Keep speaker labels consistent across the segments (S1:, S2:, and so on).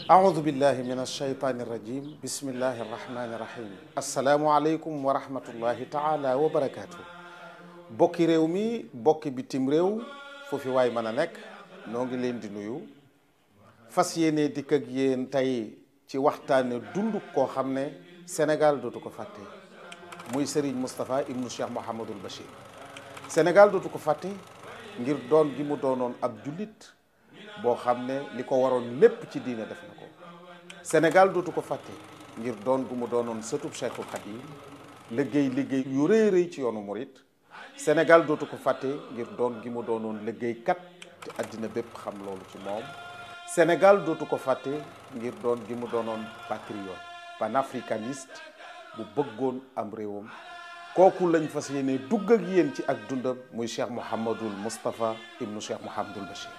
S1: أعوذ بالله من الشيطان الرجيم بسم الله الرحمن الرحيم السلام عليكم ورحمة الله تعالى وبركاته bokki réew mi bokki bitim réew foofu waay mën a nekk noo ngi leen di nuyu fas yéene dikk ak yéen tey ci waxtaane dund koo xam ne Sénégal dootu ko fàtte muy Serigne Moustapha ibnu Cheikh Mouhamadul Bachir Sénégal dootu ko fàtte ngir doon gi mu doonoon ab jullit boo xam ne li ko waroon lépp ci diine def na ko Sénégal dootu ko fàtte ngir doon gu mu doonoon sëtub Cheikhul Khadim liggéey yu rëy rëy ci yoonu murit Sénégal dootu ko fàtte ngir doon gi mu doonoon liggéeykat te àddina bépp xam loolu ci moom Sénégal dootu ko fàtte ngir doon gi mu doonoon patriote panafricaniste bu bëggoon am réewam kooku lañ fas yéene dugg ak yéen ci ak dundam muy Cheikh Mouhamadul Moustapha ibnu Cheikh Mouhamadul Bachir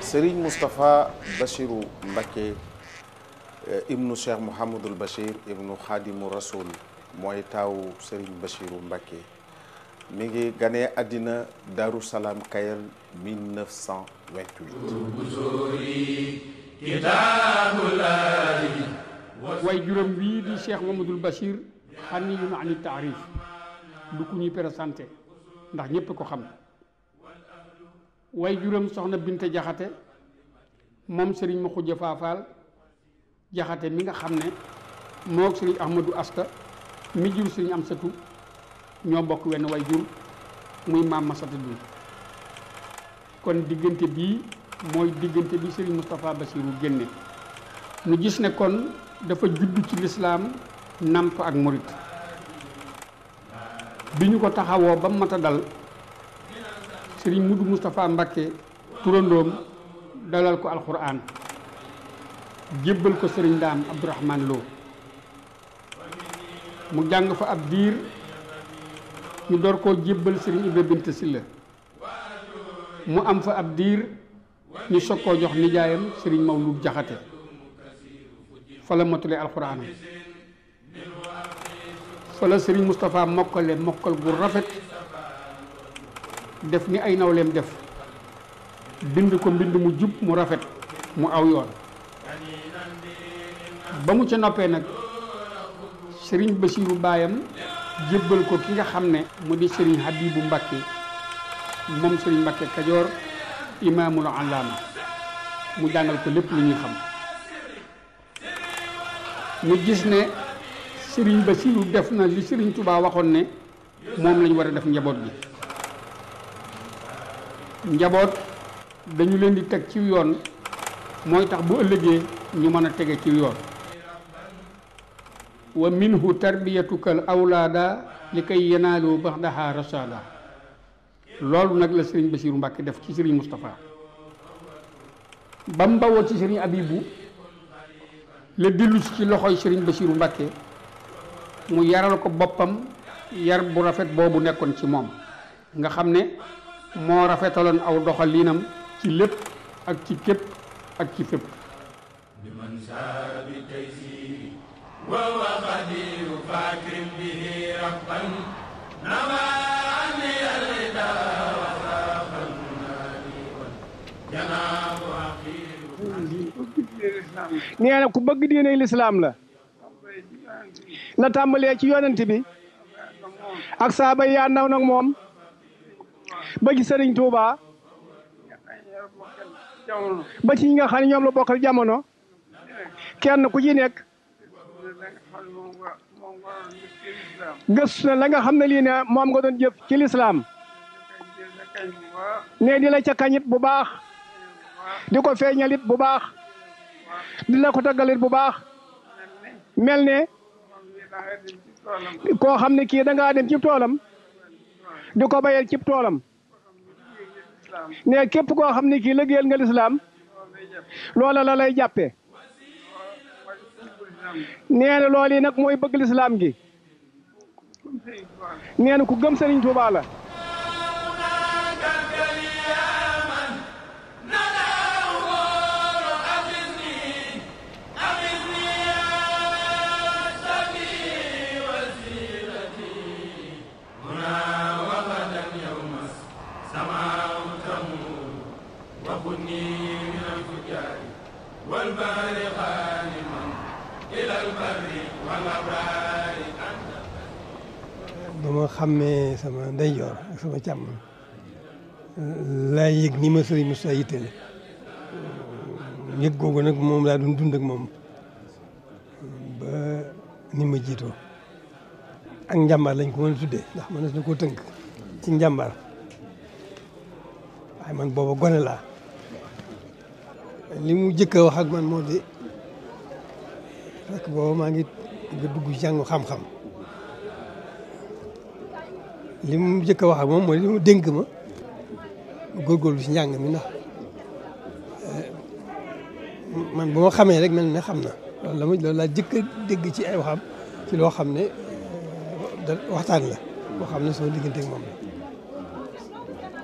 S1: Serigne Moustapha Bachirou Mbacké ibnu Cheikh Mouhamadul Bachir ibnu Khadimu Rasoul mooy taawu Serigne Bachirou Mbacké mi ngi ganee àddina Darou Salam Kayal 1928
S2: way juróom bii di Cheikh Mouhamadul Bachir xaniyun ani taarif du ku ñuy présenté ndax ñépp ko xam way juróom soxna Binte Jaxate moom Serigne ma xujja faafaal Jaxate mi nga xam ne moog Serigne Ahmadou Asta mi jur Serigne Amsatu ñoo bokk wenn way jur muy maam Masata Dun kon diggante bii mooy diggante bi Serigne Moustapha Bassirou génne nu gis ne kon dafa juddu ci lislaam namp ak murit bi ñu ko taxawoo ba mata dal Serigne Mudu Moustapha Mbacké turandoom dalal ko alxuraan jébbal ko Serigne Daam Abdourahman Lo mu jàng fa ab diir ñu door koo jébbal Serigne Ibra Bint Silla mu am fa ab diir ñu soog koo jox nijaayam Serigne Mawlud Jaxate fa la matule alxuraanam fa la Serigne Moustapha mokkale mokkal gu rafet def ni ay nawleem def bind ko mbind mu jub mu rafet mu aw yoon ba mu ca noppee nag Serigne Bassirou baayam jébbal ko ki nga xam ne mu di Serigne Habibou Mbacké moom Serigne Mbacké Kajoor imaamul allaama mu jàngal ko lépp lu ñuy xam mu gis ne Serigne Bassirou def na li Serigne Touba waxoon ne moom lañ war a def njaboot gi njaboot dañu leen di teg ci yoon mooy tax bu ëllëgee ñu mën a tege ci yoon wa minhu tarbiyatukal awlaada li kay yanaalu baxdaha rasada loolu nag la Serigne Bassirou Mbacké def ci Serigne Moustapha ba mu bawoo ci Serigne Abibou la dellu ci loxoy Serigne Bassirou Mbacké mu yaral ko boppam yar bu rafet boobu nekkoon ci moom nga xam ne moo rafetaloon aw doxalinam ci lépp ak ci képp ak ci fépp
S3: وهو قدير فاكرم به ربا نوى عني الردى وساق النادي والجناب أخير.
S4: nee na ku bëgg diine lislaam la tàmbalee ci yonent bi ak saaba yi yaa naw nag moom ba ci Sëriñ Tuuba ba ci ñi nga xam ne ñoom la bokkal jamono kenn ku ci nekk gëstu na la nga xam ne lii ne moom nga doon jëf ci lislaam ne di la ca kañit bu baax di ko feeñalit bu baax di la ko taggalit bu baax mel ne koo xam ne kii da ngaa dem ci toolam di ko bayal ci toolam ne képp koo xam ne kii liggéeyal nga lislaam loola la lay jàppee nee na loolu yi nag mooy bëgg lislaam gi nee na ku gëm Sëriñ Tuubaa la
S5: ba ma xàmmee sama ndeyjoor ak sama càmm laa yëg ni ma sëriñ Moussa yittale yëg googu nag moom laa doon dund ak moom ba ni ma jiitoo ak njàmbaar lañ ko mën a tuddee ndax mën na koo tënk ci njàmbaar waaye man booba gone laa li mu jëkk a wax ak man moo di fekk booba maa ngi dugg jàngu xam-xam li mu jëkk a wax ak moom mooy li mu dénk ma góorgóorlu si njàng mi ndax man bu ma xamee rek mel ne xam na loolu laa jëkk a dégg ci ay waxam ci loo xam ne waxtaan la boo xam ne sama diggante ak moom la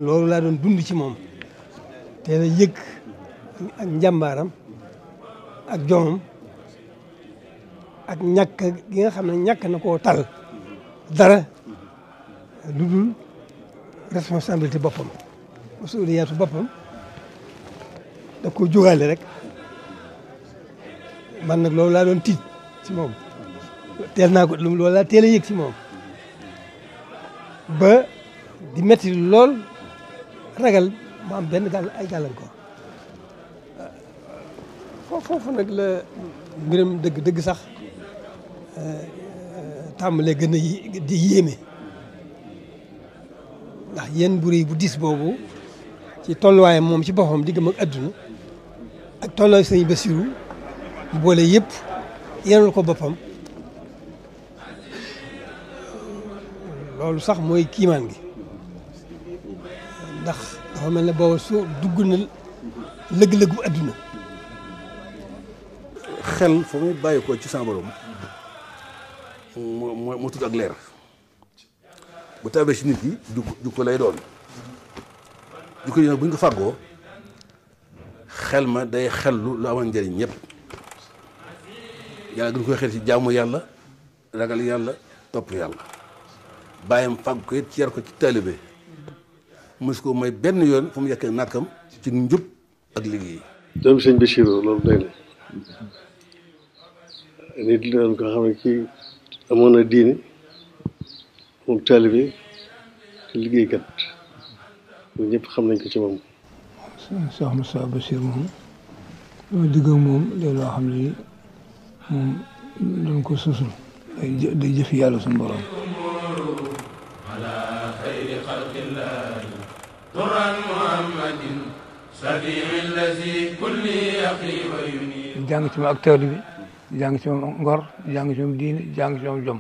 S5: loolu laa doon dund ci moom teel a yëg ak njàmbaaram ak jomam ak ñàkk gi nga xam ne ñàkk na koo tal dara lu dul responsabilité boppam masuliyaatu boppam da ko jógaale rek man nag loolu laa doon tiit ci moom teel naa ko loolu laa teel a yëg ci moom ba di metti lool ragal mu am benn ay gàllankoor foofu nag la mbiram dëgg sax tàmbalee gën a di yéeme ndax yéen bu rëy bu diis boobu ci tolluwaayam moom ci boppam diggam ak adduna ak tolluwaay sëñ Basiru boole yëpp yenul ko boppam loolu sax mooy kiimaan gi ndax dafa mel ne booba soo dugg na lëg-lëgu adduna
S6: xel fa muy bàyyi ko ci sama borom moo tudd ak leer bu tawee si nit yi jukko lay doon jukko yi nag bu ñu ko fàggoo xel ma day xellu lu amal njëriñ ñëpp yàlla gën koy xel ci jaamu yàlla ragal yàlla topp yàlla bàyyam fàgg ko it ci yar ko ci taalibe mos ko may benn yoon fu mu yekkee nàkkam ci njub ak liggéey.
S7: doom sëñ Bachir loolu doy na nit la doon ko xam ne kii amoon na diine moom taalibe te liggéeykat loolu ñëpp xam nañ ko ci moom.
S5: Cheikh Moussa Bachir moom loolu digg moom day loo xam ne moom dañ ko susul day jëf yàlla suñu borom. jàng ci moom ak teewlu bi jàng ci moom ngor jàng ci moom diine jàng ci moom jom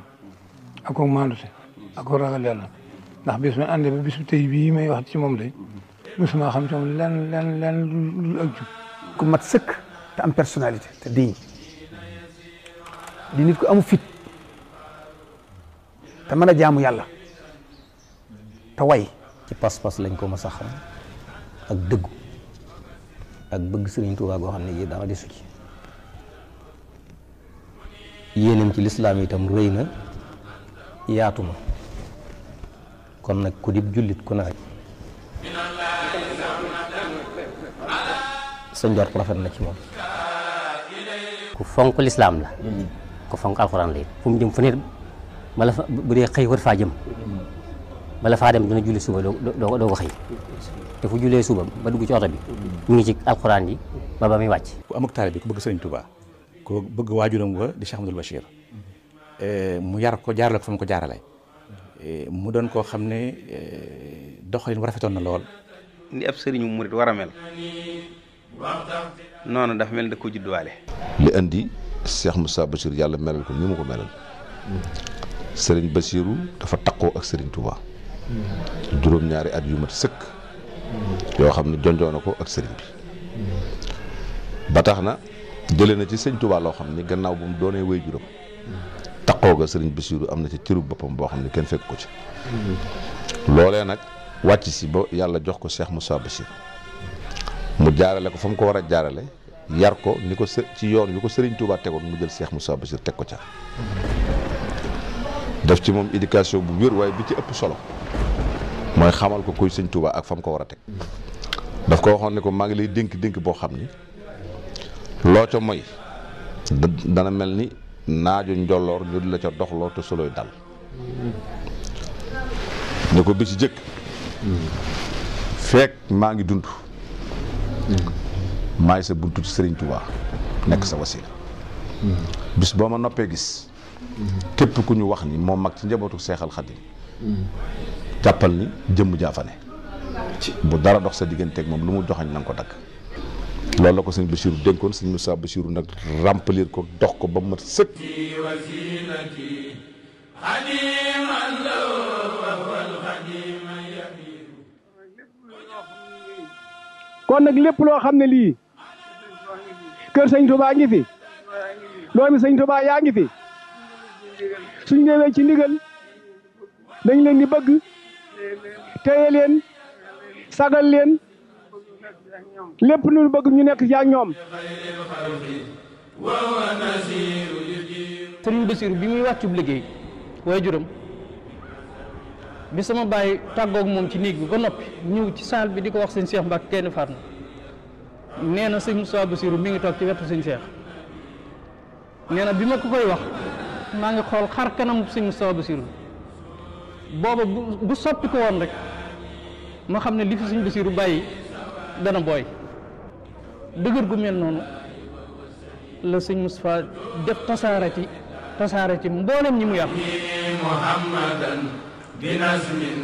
S5: ak ko maandute ak ko ragal yàlla ndax bis ma àndee ba bisu tey bii may wax ci moom de mosuma xam ci moom lenn lu ak jub
S8: ku mat sëkk te am personnalité te di nit ku amu fit te mën a jaamu yàlla te way
S9: ci pas-pas lañ ko mas a xam ak dëggu ak bëgg Sëriñ Tuubaa goo xam ne yi dara desu ci yéenam ci lislaam itam rëy na yaatu na kon nag ku dib jullit ku ne rek sa njort rafet na ci moom.
S10: ku fonk lislaam la ku fonk alxuraan la it fu mu jëm fu ne bala fa bu dee xëy war faa jëm bala faa dem dina julli suba doo ko xëy te fu jullee suba ba dugg ci oto bi mu ngi ci alxuraan ji ba muy wàcc.
S8: ku am ak taalibe bi ku bëgg Sëriñ Tuubaa ku bëgg waajuram wa di Cheikh Amadou Bachir mu yar ko jaarale ko fa mu ko jaarale mu doon koo xam ne doxalin wa rafetoon na lool.
S11: ni ab sëriñu murit war a mel noonu dafa mel da ko judduwaale.
S12: li indi Cheikh Moussa Bachir yàlla melal ko ni mu ko melal sëriñ Bachiru dafa takkoo ak sëriñ Touba juróom-ñaari at yu mat sëkk yoo xam ne jonjoo na ko ak sëriñ bi ba tax na jëlee na ci sëriñ Touba loo xam ni gannaaw bu mu doonee wéy juróom takkoo ga sëriñ Bachiru am na ci cëru boppam boo xam ne kenn fekk ko ci loolee nag wàcc si ba yàlla jox ko Cheikh Moussa Bachir mu jaarale ko fa mu ko war a jaarale yar ko ni ko ci yoon yu ko Serigne Touba tegoon mu jël Cheikh Moussa Bachir teg ko ca def ci moom éducation bu wér waaye bi ci ëpp solo mooy xamal ko kuy Serigne Touba ak fa mu ko war a teg daf ko waxoon ne ko maa ngi lay dénk boo xam ni loo ca mooy dana mel ni naaju njolloor ñu di la ca doxloo te soloy dal ne ko bi ci jëkk fekk maa ngi dund maay sa buntu ci Serigne Touba nekk sa wasila bis boo ma noppee gis képp ku ñu wax ni moo mag ci njabootu Seexal Xadim jàppal ni jëmm jaafane bu dara dox sa digganteeg moom lu mu joxañ na nga ko dagg loolu la ko sëñ Bachiru dénkoon sëñ Moussa Bachiru nag remplir ko dox ko ba mu mat sëkk.
S4: kon nag lépp loo xam ne lii kër sëñ Touba ngi fi doomi sëñ Touba yaa ngi fi suñ ñëwee ci ndigal dañ leen di bëgg téye leen sagal leen lépp lu bëgg ñu nekk ci ak ñoom.
S13: Sëriñ Bassirou bi muy wàccub liggéey waaye juróom bi sama baay tàggoog moom ci néeg bi ba noppi ñëw ci saal bi di ko wax sëñ Cheikh Mbacke kenn faat na nee na sëñ Moussa Bassirou mi ngi toog ci wetu sëñ Cheikh nee na bi ma ko koy wax maa ngi xool xar kanam sëñ Moussa Bassirou booba bu soppi ko woon rek ma xam ne li fi sëñ Bassirou bàyyi dana booy dëgër gu mel noonu la sëñ Moustapha def tasaare ci mboolem ñi mu yàq
S3: muhammadan bi nasmin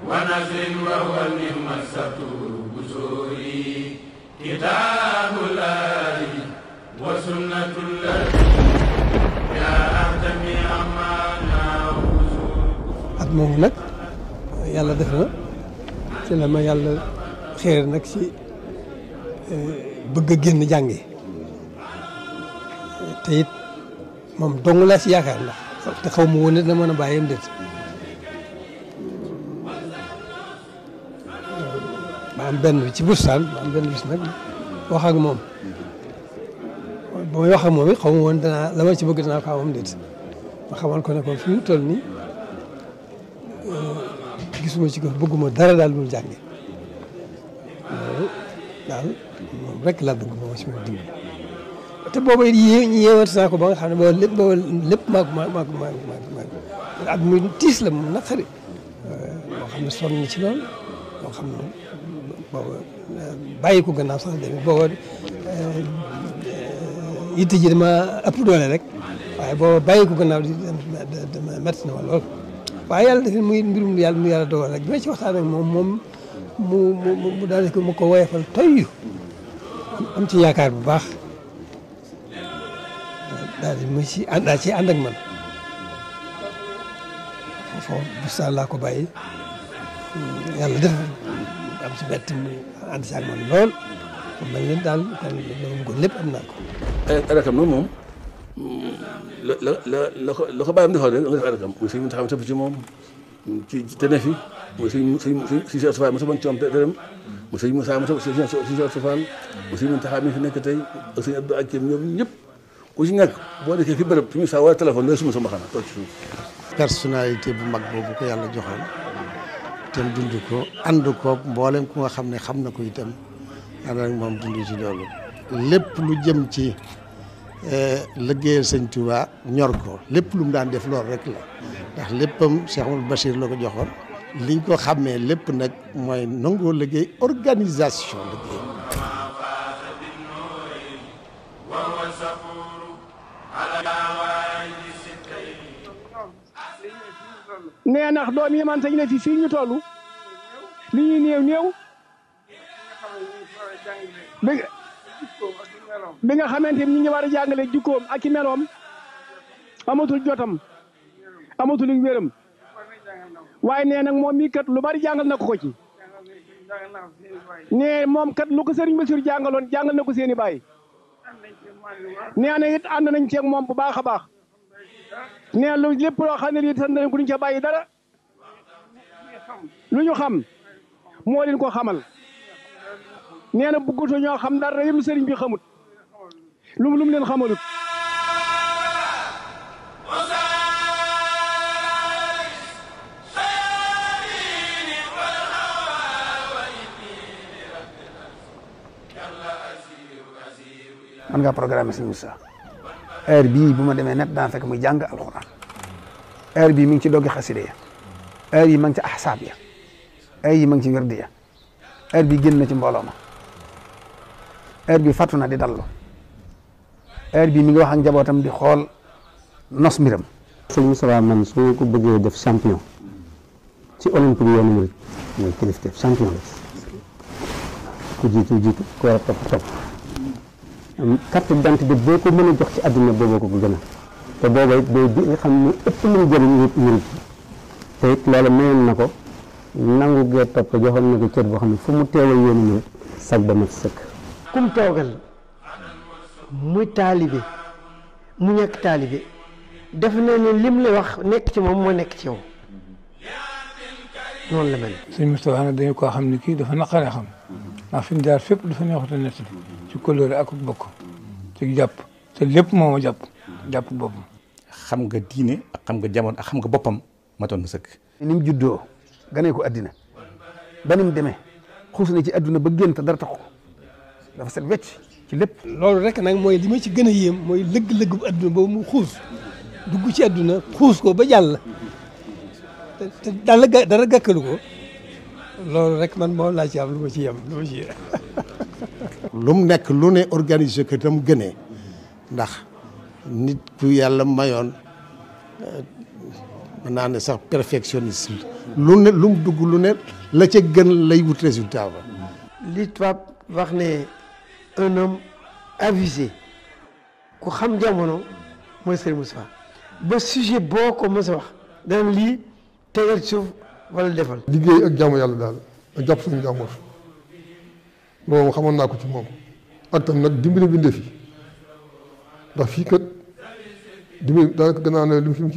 S3: wa nasrin wa huwa ni'masatu busuri kitabullahi wa sunnatullahi ya ahtami amana
S5: at moomu nag yàlla def na ci la ma yàlla xéer nag ci bëgg a génn jàngi te it moom dong laa ci yaakaar ndax te xaw ma woon ne dina mën a bàyyi am déet ma am benn ci bustaan ma am benn bis nag wax ak moom ba may wax ak moom it xaw ma woon danaa la ma ci bëgg danaa ko am déet ma xamal ko ne ko fi mu toll nii gisuma ci ko bëgguma dara daal lu jàngi loolu daal moom rek laa bëgg moom ci ma dimbali te booba yéewante naa ko ba nga xam ne booba lépp maag at muy tiis la mu naqari moo xam ne sonn na ci loolu moo xam ne booba bàyyi ko gannaaw sax demee booba yitte ji dama ëpp doole rek waaye booba bàyyi ko gannaaw dama métti na ma lool waaye yàlla def muy mbirum yàlla mu yàlla dogal rek bi ma ci waxtaan ak moom mu daal di ma ko woyofal toyyu am ci yaakaar bu baax daal di ma ci daal ci ànd ak man foofu bustaan laa ko bàyyi yàlla def am ci bett mu ànd ci ak man lool mel ne daal kon loolu ko lépp am naa ko.
S6: rakam noonu moom la ko bàyyam defoon rek nga def rakam muy suñu taxaw topp ci moom ci te ne fi muy suñ si sofaan mo saban ci moom dërëm mu sëñ Moussa mo si sofaan mu suñu taxaw mi fi nekk tey ak sëñ Abdou Akim ñoom ñëpp ku ci nekk boo nekkee fi bërëb fi mu saa wala téléphone looy suma sa mbaxana toog ci suuf.
S14: personnalité bu mag boobu ko yàlla joxoon te dund ko ànd ko mboolem ku nga xam ne xam na ko itam ànd ak moom dund ci loolu lépp lu jëm ci liggéeyal sëñ Touba ñor ko lépp lu mu daan def loolu rek la ndax léppam Cheikh Amadou Bachir la ko joxoon liñ ko xàmmee lépp nag mooy nangoo liggéey organisation liggéey.
S4: nee nax doom yi man sañ ne fi fii ñu toll li ñuy néew néew bi nga xamante ni ñi ngi war a jàngale jukkoom ak i meloom amatul jotam amatul wéram waaye nee nag moom mii kat lu bari jàngal na ko ci nee moom kat lu ko sëriñ Bassirou jàngaloon jàngal na ko seeni baay nee na it ànd nañ ceeg moom bu baax a baax nee lu lépp loo xam ne lii sant nañ ko duñ ca bàyyi dara lu ñu xam moo leen ko xamal nee na bëggatu ñoo xam dara yëpp sëriñ bi xamut lu mu leen xamalut
S15: man ngaa programme sëñ Moussa heure bii bu ma demee net daan fekk muy jàng alxuraan heure bii mi ngi ci doggi xaside ya heure yi ma ngi ci ahsaab ya heure yi ma ngi ci wirdi ya heure bii génn na ci mbooloo ma heure bii fàttu na di dallu heure bii mi ngi wax ak njabootam di xool nos mbiram.
S16: sëñ Moussa man su ma ko bëggee def champion ci olympique yoonu murid mooy kilifteef champion la ku jiitu jiitu ku war a topp carte d'identité boo ko mën a jox ci àdduna booboo ko gën a te booba it day bi nga xam ne ëpp nañ jëriñ murid te it loolu mayoon na ko nangu gee topp joxoon na ko cër boo xam ne fu mu teewal yoonu murid sag ba mat sëkk.
S5: kum toogal muy taalibe mu ñàkk taalibe def na ne lim la wax nekk ci moom moo nekk ci yow noonu la mel.
S17: sëñ Moustapha nag dañu koo xam ne kii dafa naqaree xam ndax fi mu jaar fépp dafa neexut a nettali ci kóllëre ak bokk ci jàpp te lépp moo ma jàpp boppam.
S8: xam nga diine ak xam nga jamono ak xam nga boppam matoon na sëkk.
S15: ni mu juddoo ganee ko addina ba ni mu demee xuus na ci adduna ba génn te dara taxu ko dafa set wecc ci lépp.
S5: loolu rek nag mooy li ma ci gën a yéem mooy lëgg-lëgg bu adduna boobu mu xuus dugg ci adduna xuus ko ba jàll te dara gàkkalu ko loolu rek man moo laa ci am lu ma ci yem lu ma ci
S14: lu mu nekk lu ne organiser ko itam gënee ndax nit ku yàlla mayoon mën naa ne sax perfectionniste lu ne lu mu dugg lu ne la ca gën lay wut résultat ba.
S5: li tubaab wax ne un homme avisé ku xam jamono mooy Serigne Moustapha ba sujet boo ko mos a wax daan lii tegal ci suuf wala defal.
S18: liggéey ak jaamu yàlla daal ak jàpp suñu jàmbur loolu xamoon naa ko ci moom ak tam nag dimbali bindee fi ndax fii kat dimbali daanaka gannaaw ne li mu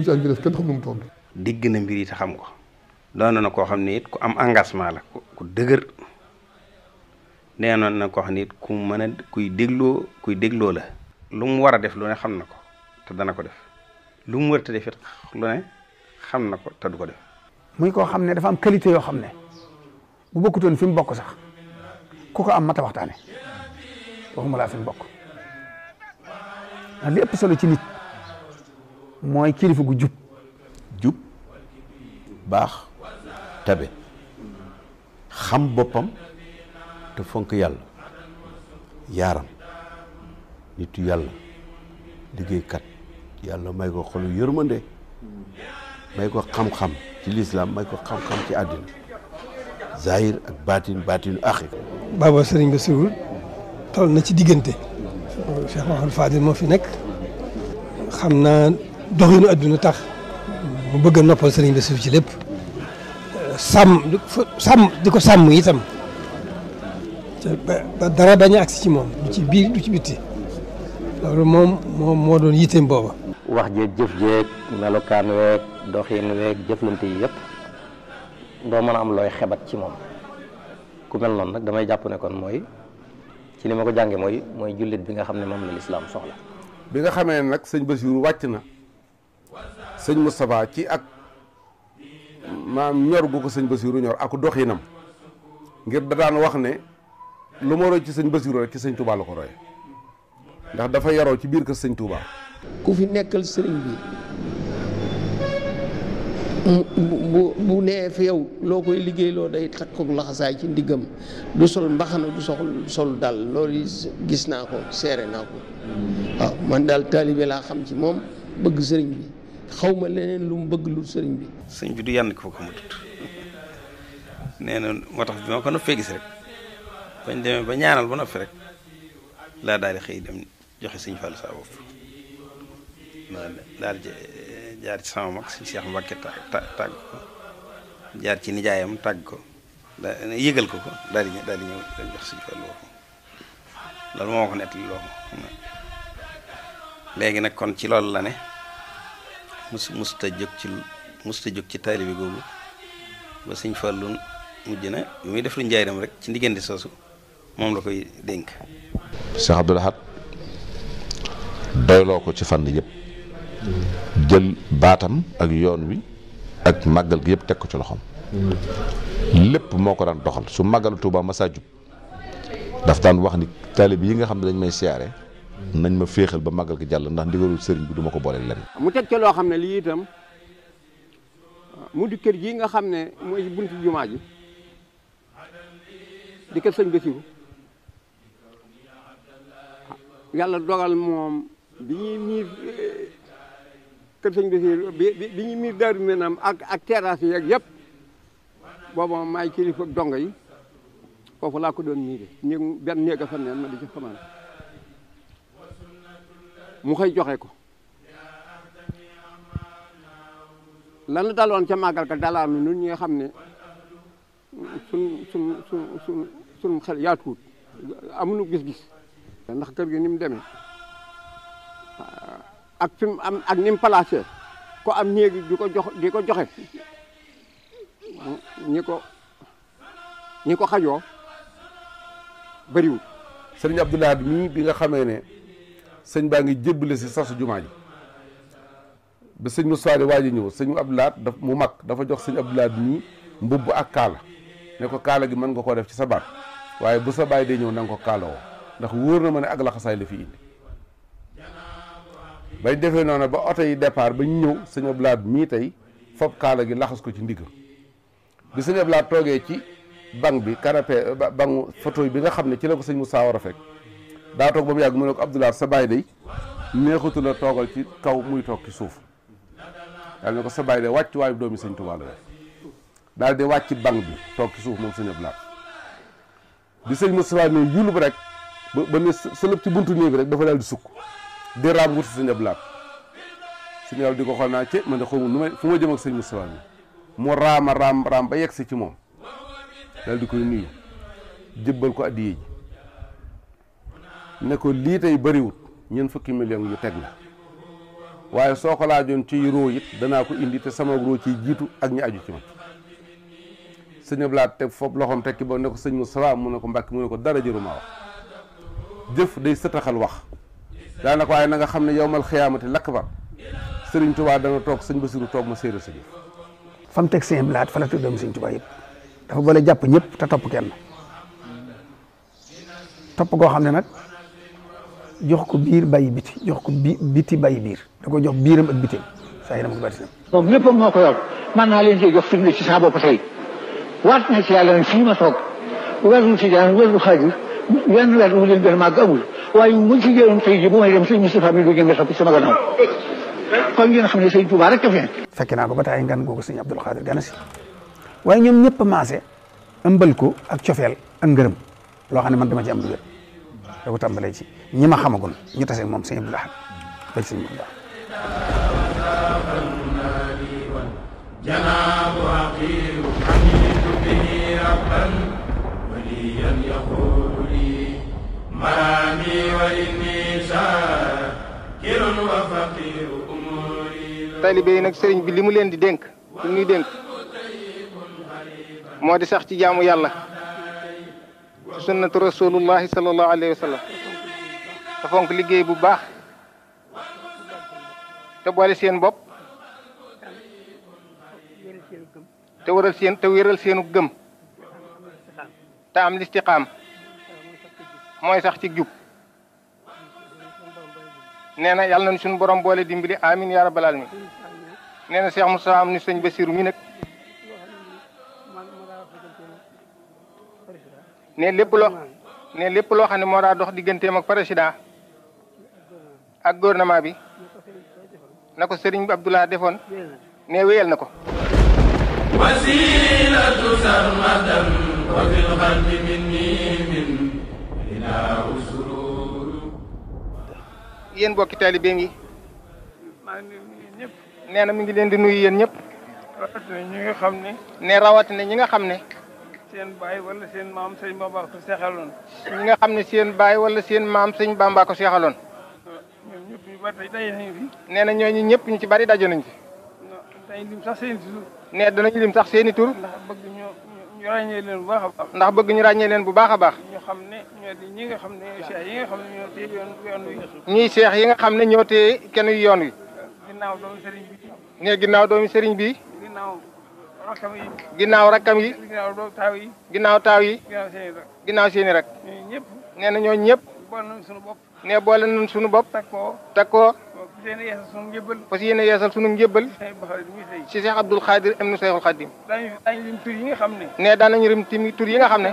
S18: ci añ bi def kenn xam nu mu toll.
S11: dégg na mbir yi te xam ko doon na koo xam ne it ku am engagement la ku dëgër nee na koo xam ne it ku mën a kuy dégloo la lu mu war a def lu ne xam na ko te dana ko def lu mu war a def it lu ne xam na ko te du ko def.
S15: muy koo xam ne dafa am qualité yoo xam ne bu bokkutoon fi mu bokk sax ku ko am mata waxtaane waxuma laa fi mu bokk li ëpp solo ci nit mooy kilifa gu
S12: jub baax tabe xam boppam te fonk yàlla yaaram nitu yàlla liggéeykat yàlla may ko xolu yërmande may ko xam-xam ci lislaam may ko xam-xam ci àddina zahir ak baatinu axir.
S5: Baba Serigne Bassirou toll na ci diggante Cheikh Mouhamadou Fadil moo fi nekk xam naa doxinu adduna tax mu bëgg a noppal Serigne Bassirou ci lépp sàmm di ko sàmm itam ba dara bañ a agsi ci moom du ci biir du ci bitti loolu moom moo doon yitteem booba.
S9: wax jeeg jëf jeeg melokaan weeg doxin weeg jëflante yi yëpp doo mën a am looy xebat ci moom ku mel noonu nag damay jàpp ne kon mooy ci li ma ko jànge mooy jullit bi nga xam ne moom la lislaam soxla
S6: bi nga xamee ne nag sëñ Basiru wàcc na sëñ Moustapha ci ak maam ñor gu ko sëñ Basiru ñor ak doxinam ngir da daan wax ne lu ma roy ci sëñ Basiru rek ci sëñ Touba la ko roy ndax dafa yaroo ci biir kër sëñ Touba.
S19: ku fi nekkal sëriñ bi bu nee fi yow loo koy liggéeyloo day takkook laxasaay ci ndiggam du sol mbaxana du sol dal loolu gis naa ko seere naa ko waaw man daal taalibe laa xam ci moom bëgg sëriñ bi xaw ma leneen lu mu bëgg lu sëriñ bi.
S11: sëñ bi du yenn ko fa ko matut nee na moo tax bi ma ko noppee gis rek bañ demee ba ñaanal ba noppi rek laa daal di xëy dem joxe sëñ Fallu saa bopp daal jaar ci sama mag sëñ Cheikh Mbacke tàgg ko jaar ci nijaayam tàgg ko yëgal ko daal di ñëw daal jox sëñ Fallu bopp loolu moo ko nettali loo léegi nag kon ci loolu la ne musta jóg ci taalibe googu ba sëñ Fallu mujj na bi muy def lu njaaram rek ci ndiggante soosu moom la koy dénk.
S12: Cheikh Abdoul Ahad doyloo ko ci fànn yëpp jël baatam ak yoon wi ak màggal gi yëpp teg ko ci loxoom lépp moo ko daan doxal su màggalu Tuuba masaa jub daf daan wax ni taalibe yi nga xam ne dañ may siyaare nañ ma féexal ba màggal gi jàll ndax ndigalul sëriñ bi duma ko boole lenn.
S20: mu teg ci loo xam ne lii itam mu di kër gi nga xam ne mooy buntu jumaa ji di kër sëñ Basiru yàlla dogal moom bi ñuy miir kër sëñ Basiru bi ñuy miir Daaru Minam ak terrasse yi ak yëpp booba maay kilifa dongo yi foofu laa ko doon miire benn néeg a fa neen ma di ci xamaan mu xëy joxe ko lan daloon ca màggal ka dalaanu nun ñi nga xam ne sun xel yaatuwut amuñu gis-gis ndax kër gi ni mu demee ak fi mu am ak ni mu placé ko am néegi di ko joxe ñi ko xajoo bëriwul.
S6: sëriñ Abdoul Ahad mii bi nga xamee ne sëñ baa ngi jébbale si sasu jumaa ji ba sëñ Moussa di waaj a ñëw sëñ Abdoul Ahad mu mag dafa jox sëñ Abdoul Ahad mii mbubb ak kaala ne ko kaala gi mën nga koo def ci sa baat waaye bu sa baay day ñëw na nga ko kaala woo ndax wóor na ma ne ak laxasaay la fi indi bay defee noonu ba oto yi départ ba ñu ñëw sëñ Abdoul Ahad mii tey fob kaala gi laxas ko ci ndigam bi sëñ Abdoul Ahad toogee ci banc bi canapé bangu fauteuil bi nga xam ne ci la ko sëñ Moussa war a fekk daa toog ba mu yàgg mu ne ko Abdoul Ahad sa baay day neexutu la toogal ci kaw muy toog ci suuf daal ne ko sa baay day wàcc waayu doomi sëñ Tuubaa la daal di wàcc banc bi toog ci suuf moom sëñ Abdoul Ahad bi sëñ Moussa ne yulub rek ba ne sëlëb ci buntu néeg bi rek dafa daal di sukk di raam wuti sëñ Abdoul Ahad sëñ Abdoul di ko xool naa ci man de xawma nu may fu ma jëm ak sëñ Moussa bi mu raam ba yegg si ci moom daal di koy nuyu jëbbal ko addiye ji ne ko lii tey bëriwut ñeent fukki million yu teg la waaye soo ko laajoon ci roo it danaa ko indi te sama roo ciy jiitu ak ñi aju ci man sëñ Abdoul Ahad teg foofu loxoom tekki ba ne ko sëñ Moussa mu ne ko Mbàkke mu ne ko dara jëruma wax jëf day sëtaxal wax daanaka waaye na nga xam ne yowmal xiyaamati lakk ba sëriñ Tuubaa dana toog sëñ Basiru toog ma séeréer sa jëf
S15: fa mu teg sëñ Abdoul Ahad fa la tuddam sëñ Tuubaa yëpp dafa boole jàpp ñëpp te topp kenn topp koo xam ne nag jox ko biir bàyyi biti jox ko biti bàyyi biir da ko jox biiram ak bitim saa yi dama ko bari sinam
S21: moom lépp moo ko yor man naa leen ci jox firnde ci saa bopp tey waat na ci yàlla ne fii ma toog weeru tijaan weeru xaadir wenn weer wu leen gën a màgg amul waaye muñ ci jëloon tey ji bu may dem sëñ Moustapha mi du jënge topp sama gannaaw kon ngeen xam ne sëñ Tuubaa rek fi
S15: fekk naa ko ba tey ngan googu sëñ Abdul Xaadir gana si waaye ñoom ñëpp a maase ëmbal ko ak cofeel ak ngërëm loo xam ne man dama ci am lu wér da ko tàmbalee ci ñi ma xamagoon ñu tase moom sëñ Abdul Ahad ba ci sëñ Abdul
S3: جناب عقيل حميد به ربا وليا يقول لي مرامي وإني شاكر وفقير أموري.
S22: taalibe yi nag sëriñ bi li mu leen di dénk li muy dénk moo di sax ci jaamu yàlla sunnatu rasulullahi sallallahu alayhi wa sallam te fonk liggéey bu baax te boole seen bopp te wéral seenu gëm te am listiqaam mooy sax ci jub nee na yàlla nañu suñu borom boole dimbali amin yaa rabbal alamin nee na Cheikh Moussa am ni sëñ Bassirou mi nag ne lépp loo xam ne moo daa dox digganteem ak président ak gouvernement bi na ko sëriñ Abdoulaye defoon ne wéyal na ko
S3: wasilatu sarmadan wa fil qalbi minni min ila usurur
S22: yéen bokki taalibeem yi nee na mi ngi leen di nuyu yéen ñëpp
S20: rawatina ñi nga xam ne
S22: ne rawatina ñi nga xam ne
S20: seen baay wala seen maam sëñ Bamba ko seexaloon
S22: ñi nga xam ne seen baay wala seen maam sëñ Bamba ko seexaloon
S20: ñoom ñëpp ñu bari daje nañu fi
S22: nee na ñooñu ñëpp ñu ci bari daje nañ fi
S20: dañu lim sax seen tur
S22: ne danañu lim sax seeni tur
S20: ndax bëgg ñu ràññee leen bu baax a baax
S22: ndax bëgg ñu ràññee leen bu baax a baax
S20: ñu xam ne ñoo di ñi nga xam ne seex yi nga xam ne ñoo téye yoon wi
S22: ñii seex yi nga xam ne ñoo téye kenn yoon wi
S20: ginnaaw doomu sëriñ bi
S22: ne ginnaaw doomi sëriñ bi
S20: ginnaaw rakkam yi
S22: ginnaaw rakkam yi
S20: ginnaaw taaw yi
S22: ginnaaw taaw yi
S20: ginnaaw
S22: seeni rak
S20: ñëpp
S22: nee na ñooñu ñëpp
S20: boole nañ suñu bopp
S22: ne boole nañ suñu bopp takkoo fas yéene yeesal sunu njébbal ci Cheikh Abdoul Khadir ibnu Cheikhul Khadim
S20: daañu lim tur yi nga xam ne
S22: ne daanañu rim timi tur yi nga xam ne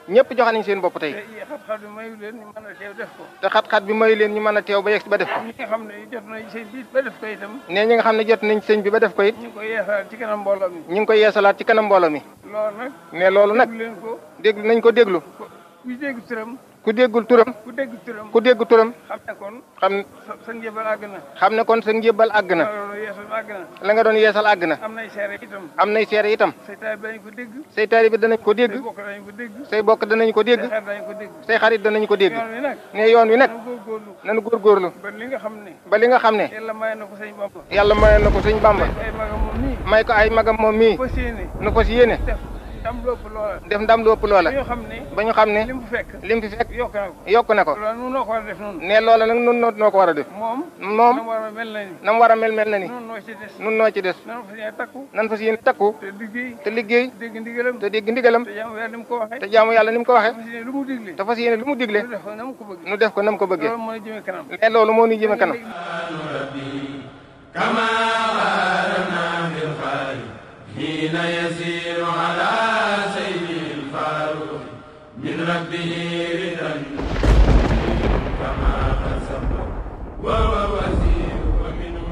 S22: ñëpp joxe nañ seen bopp tey
S20: xat-xat bi mayu leen ñu mën a teew def ko
S22: te xat-xat bi mayu leen ñu mën a teew ba yegg ba def ko
S20: ñi nga xam ne jot nañ sëñ bi ba def ko itam
S22: ne ñi nga xam ne jot nañ sëñ bi ba def ko it
S20: ñu ngi koy yeesalaat ci kanam mbooloo mi
S22: ñu ngi koy yeesalaat ci kanam mbooloo mi
S20: loolu nag
S22: ne loolu nag déglu nañ ko déglu
S20: ku dégg turam
S22: ku déggul turam ku dégg turam
S20: xam ne kon sa njëbal àgg na
S22: xam ne kon sa njëbal àgg na la nga doon yeesal àgg na
S20: am nay seere itam
S22: am nay seere itam say taalibe danañ ko dégg say bokk danañ ko dégg say xarit danañ ko dégg ne yoon wi nag nañu góorgóorlu ba li nga xam ne yàlla mayoon na ko sëñ Bamba may ko ay magam moom mii nu fas yéene def ndam lu ëpp loola ba ñu xam ne lim fi fekk yokk na ko ne loola nag nun noo ko war a def moom na mu war a mel na ni nun noo ci des nan fas yéene takku te liggéey te dégg ndigalam te jaamu yàlla ni mu ko waxee te fas yéene lu mu digle nu def ko nam ko bëggee ne loolu moo ñuy jëme kanam
S3: حين يسير على سيد الفاروق من ربه ردا كما قد سبق وهو وزير ومنه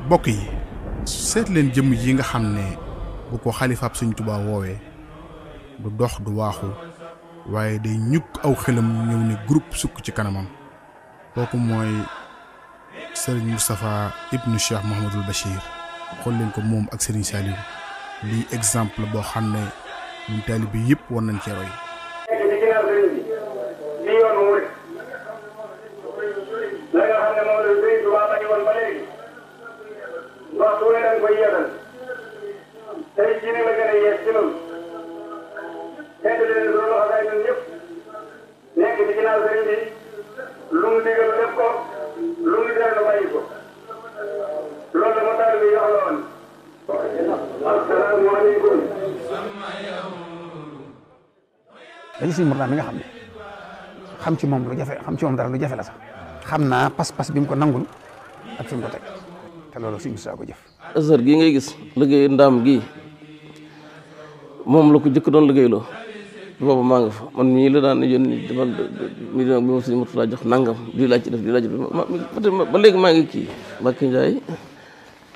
S1: bokk yi seet leen jëmm yi nga xam ne bu ko xalifaab Sëñ Tuubaa woowee du dox du waaxu waaye day ñukk aw xelam ñëw ne groupe sukk ci kanamam kooku mooy Serigne Moustapha ibnu Cheikh Mouhamadul Bachir xool leen ko moom ak Serigne Saliou lii exemple boo xam ne ñun taalibe bi yëpp war nañ cee roy.
S2: li yoon wu la nga xam ne moom la Sëriñ Tuubaa bañ woon ba léegi waxtu wu ne dañ koy yeesal tey jii ni la gën a yees ci loolu xeetu leen loolu wax ay ñun ñëpp nekk ci ginnaaw sëriñ bi lu mu digal def ko lu mu digal nga bàyyi ko loolu la ma taalibe yi wax la woon. asalaamaaleykum.
S15: dañu Sëriñ Murtada mi nga xam ne xam ci moom lu jafe xam ci moom dara lu jafe la sax xam naa pas-pas bi mu ko nangul ak fi mu ko teg te loolu Sëriñ Musaa ko jëf.
S23: asar gii ngay gis liggéey ndaam gii moom la ko jëkk doon liggéeyloo boobu maa nga fa man mii la daan yónni defal mi bi ma Sëriñ Murtada jox nangam di laaj ci def di laaj ba léegi maa ngi kii Mbàkke Njaay